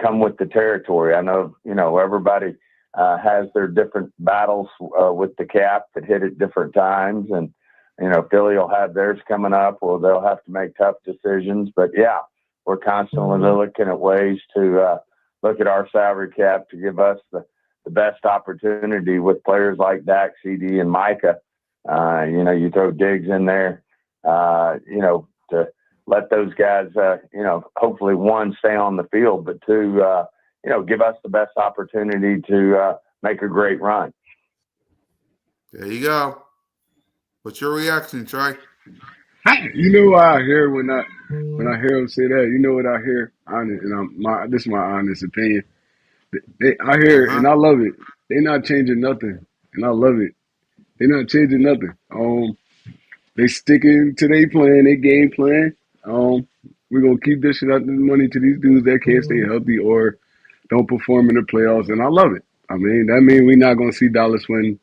come with the territory. I know, everybody has their different battles with the cap that hit at different times. And, Philly will have theirs coming up. Well, they'll have to make tough decisions. But, yeah, we're constantly looking at ways to look at our salary cap to give us the best opportunity with players like Dak, CD, and Micah. You throw Diggs in there, to let those guys, hopefully, 1, stay on the field, but 2, give us the best opportunity to make a great run. There you go. What's your reaction, Trey? You know what I hear when I hear him say that. You know what I hear? Honest, and this is my honest opinion. I hear it Uh-huh. and I love it. They're not changing nothing, and I love it. They're not changing nothing. They sticking to their plan, their game plan. We're gonna keep dishing out the money to these dudes that can't stay healthy or don't perform in the playoffs, and I love it. I mean, that means we're not gonna see Dallas win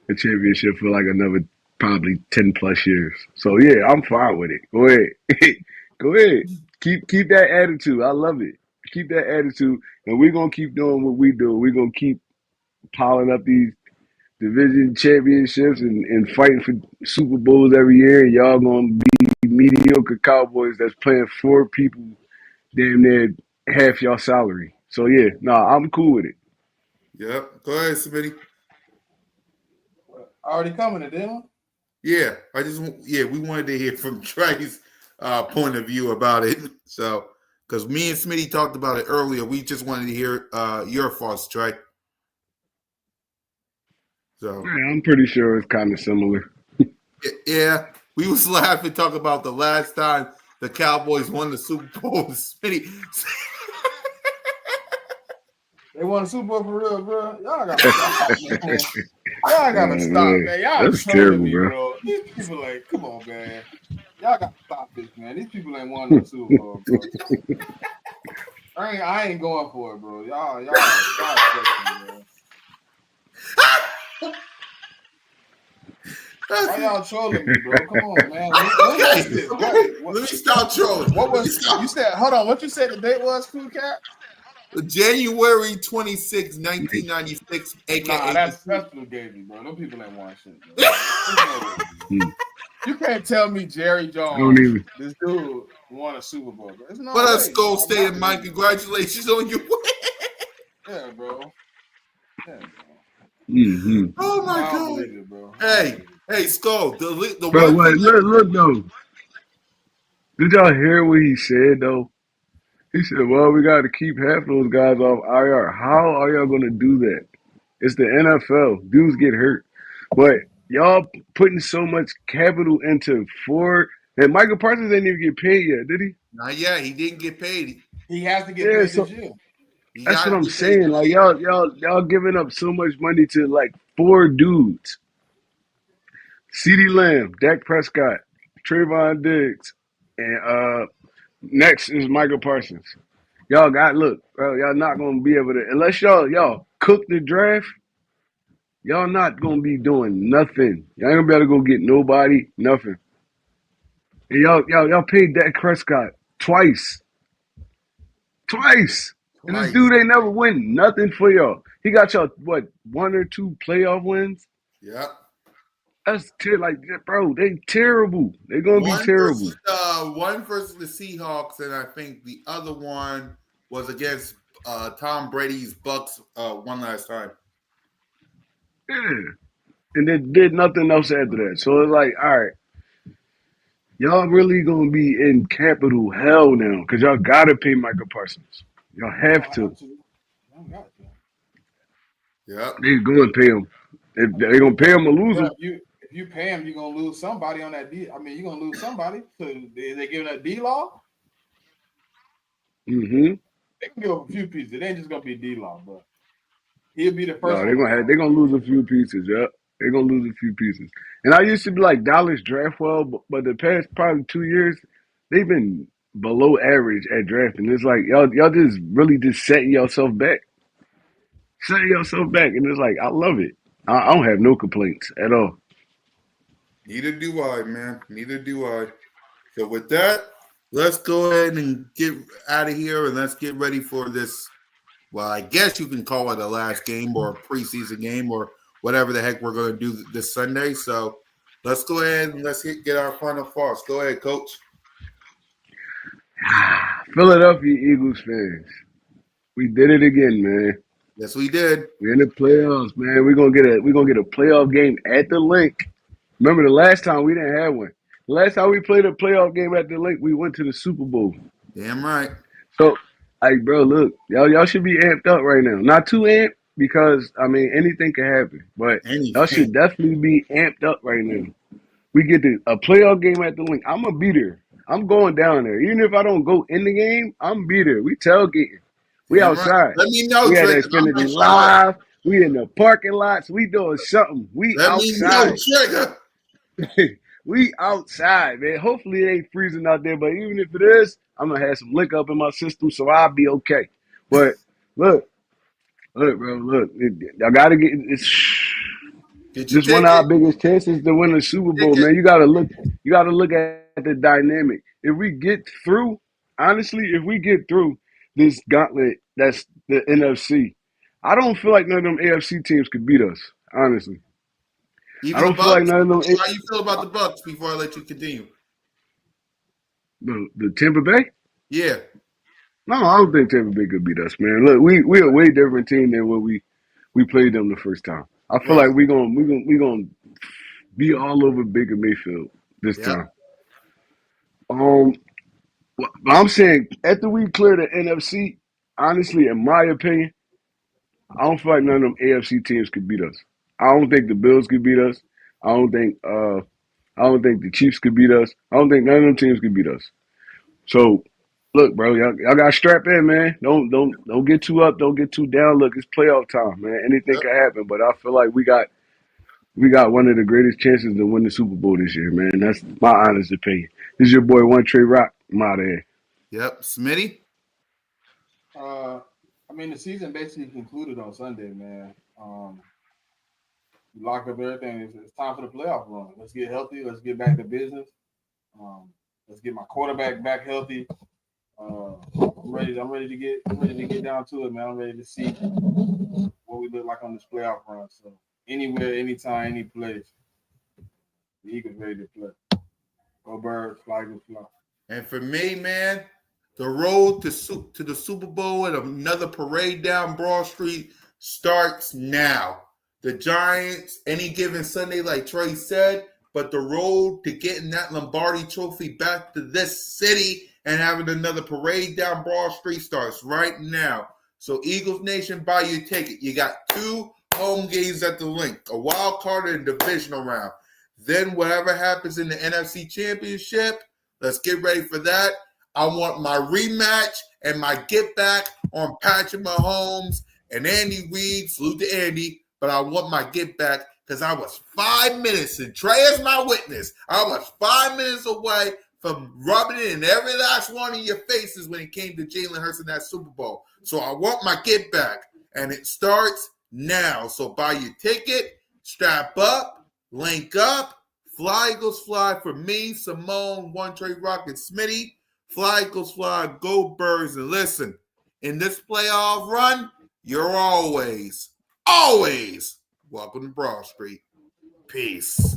the championship for like another probably 10+ years. So yeah, I'm fine with it. Go ahead, go ahead. Keep that attitude. I love it. Keep that attitude, and we're gonna keep doing what we do. We're gonna keep piling up these division championships and fighting for Super Bowls every year. And y'all gonna be mediocre Cowboys that's playing 4 people damn near half your salary. So yeah, I'm cool with it. Yep. Go ahead, Smitty. Already coming to them. Yeah, we wanted to hear from Trey's point of view about it. So, because me and Smitty talked about it earlier, we just wanted to hear your thoughts, Trey. So, Yeah, I'm pretty sure it's kind of similar. yeah, we was laughing talking about the last time the Cowboys won the Super Bowl. Smitty, They won a Super Bowl for real, bro. Y'all gotta stop, man. Y'all gotta stop, Man, man. Y'all that's trolling terrible, me, bro. bro. These people like, come on, man. Y'all gotta stop this, man. These people ain't won no Super Bowl, bro. I ain't going for it, bro. Y'all tripping, bro. Why y'all trolling me, bro? Come on, man. When was this? Let me stop trolling. What Let me was stop. you said? Hold on. What you said the date was, Cool Cat? January 26, 1996, Nah, aka that's Blue Gavy, bro. Them people ain't want shit, bro. There's no way. Hmm. You can't tell me Jerry I don't Jones, even. this dude, won a Super Bowl, bro. There's no What up, way, bro. Skull I'm State not and Mike? believing it. Congratulations on your win. Yeah, bro. Yeah, bro. Mm-hmm. Oh my I don't god. believe it, bro. I don't Hey, believe it. hey, Skull. The Bro, one wait, thing that look though. Did y'all hear what he said though? He said, "Well, we got to keep half those guys off IR. How are y'all gonna do that? It's the NFL. Dudes get hurt, but y'all putting so much capital into Ford and Michael Parsons didn't even get paid yet, did he? not yet. He didn't get paid. He has to get Yeah, paid so this year. He that's got what to I'm get paid saying. this Like year. y'all giving up so much money to like four dudes: CeeDee Lamb, Dak Prescott, Trayvon Diggs, and next is Michael Parsons. Y'all got look, bro. Y'all not gonna be able to unless y'all cook the draft. Y'all not gonna be doing nothing. Y'all ain't gonna be able to go get nobody, nothing. And y'all paid Dak Prescott twice, twice. And this Twice. dude ain't never win nothing for y'all. He got y'all what 1 or 2 playoff wins. Yep. That's like, bro. They terrible. They gonna be terrible. One versus the Seahawks, and I think the other one was against Tom Brady's Bucks one last time. Yeah. And they did nothing else after that. So it's like, all right, y'all really gonna be in capital hell now because y'all gotta pay Michael Parsons. Y'all You have don't have to. to. You don't got to. Yep. They gonna pay him. If I they mean, gonna pay him or lose bro, him. if you pay him, you're gonna lose somebody on that D. I mean, you're gonna lose somebody. So they giving a D law. Mm-hmm. They can give up a few pieces. It ain't just gonna be D law, but he'll be the No, first one to they're fall. gonna lose a few pieces. Yep. They're gonna lose a few pieces. And I used to be like Dallas draft well, but the past probably 2 years, they've been below average at drafting. It's like y'all just really just setting yourself back. Setting yourself back. And it's like I love it. I don't have no complaints at all. Neither do I, man. Neither do I. So with that, let's go ahead and get out of here and let's get ready for this. Well, I guess you can call it a last game or a preseason game or whatever the heck we're going to do this Sunday. So let's go ahead and get our final thoughts. Go ahead, Coach. Philadelphia Eagles fans, we did it again, man. Yes, we did. We're in the playoffs, man. We're gonna get a playoff game at the link. Remember the last time we didn't have one. The last time we played a playoff game at the link, we went to the Super Bowl. Damn right. So, like, bro, look, y'all should be amped up right now. Not too amped because I mean anything can happen, but y'all should Anything. definitely be amped up right now. We get a playoff game at the link. I'm gonna be there. I'm going down there. Even if I don't go in the game, I'm be there. We tailgating. We Damn right. outside. Let me know, We at Trick, and I Xfinity might show up. Live. We in the parking lots. We doing something. We Let me know, outside. Trigger. We outside, man. Hopefully it ain't freezing out there, but even if it is, I'm gonna have some liquor up in my system, so I'll be okay. But look, bro, look. I gotta get it's Get your this one of ticket. our biggest chances to win the Super Bowl, Ticket. man. You gotta look at the dynamic. If we get through, honestly, if we get through this gauntlet that's the NFC, I don't feel like none of them AFC teams could beat us. Honestly. I Even the don't feel like Bucks. none of them How you feel about the Bucks before I let you continue? the Tampa Bay? Yeah. No, I don't think Tampa Bay could beat us, man. Look, we're a way different team than when we played them the first time. I feel Right. like we gonna be all over Baker Mayfield this Yep. time. But I'm saying after we clear the NFC, honestly, in my opinion, I don't feel like none of them AFC teams could beat us. I don't think the Bills could beat us. I don't think the Chiefs could beat us. I don't think none of them teams could beat us. So look, bro, y'all got to strap in, man. Don't get too up, don't get too down. Look, it's playoff time, man. Anything Yep. can happen, but I feel like we got one of the greatest chances to win the Super Bowl this year, man. That's my honest opinion. This is your boy One Trey Rock. I'm out of here. Yep. Smitty. I mean, the season basically concluded on Sunday, man. You lock up everything. It's time for the playoff run. Let's get healthy. Let's get back to business. Let's get my quarterback back healthy. I'm ready to get down to it, man. I'm ready to see what we look like on this playoff run. So anywhere, anytime, any place, the Eagles ready to play. Go Birds, fly Eagles, fly. And for me, man, the road to the Super Bowl and another parade down Broad Street starts now. The Giants, any given Sunday, like Trey said, but the road to getting that Lombardi trophy back to this city and having another parade down Broad Street starts right now. So Eagles Nation, buy your ticket. You got 2 home games at the link, a wild card and a divisional round. Then whatever happens in the NFC Championship, let's get ready for that. I want my rematch and my get back on Patrick Mahomes and Andy Reid. Salute to Andy, but I want my get back because I was 5 minutes, and Trey is my witness. I was 5 minutes away from rubbing it in every last one of your faces when it came to Jalen Hurts in that Super Bowl. So I want my get back, and it starts now. So buy your ticket, strap up, link up, fly Eagles fly for me, Simone, One Trey Rock, and Smitty. Fly Eagles fly, go Birds, and listen, in this playoff run, you're always welcome to Broad Street. Peace.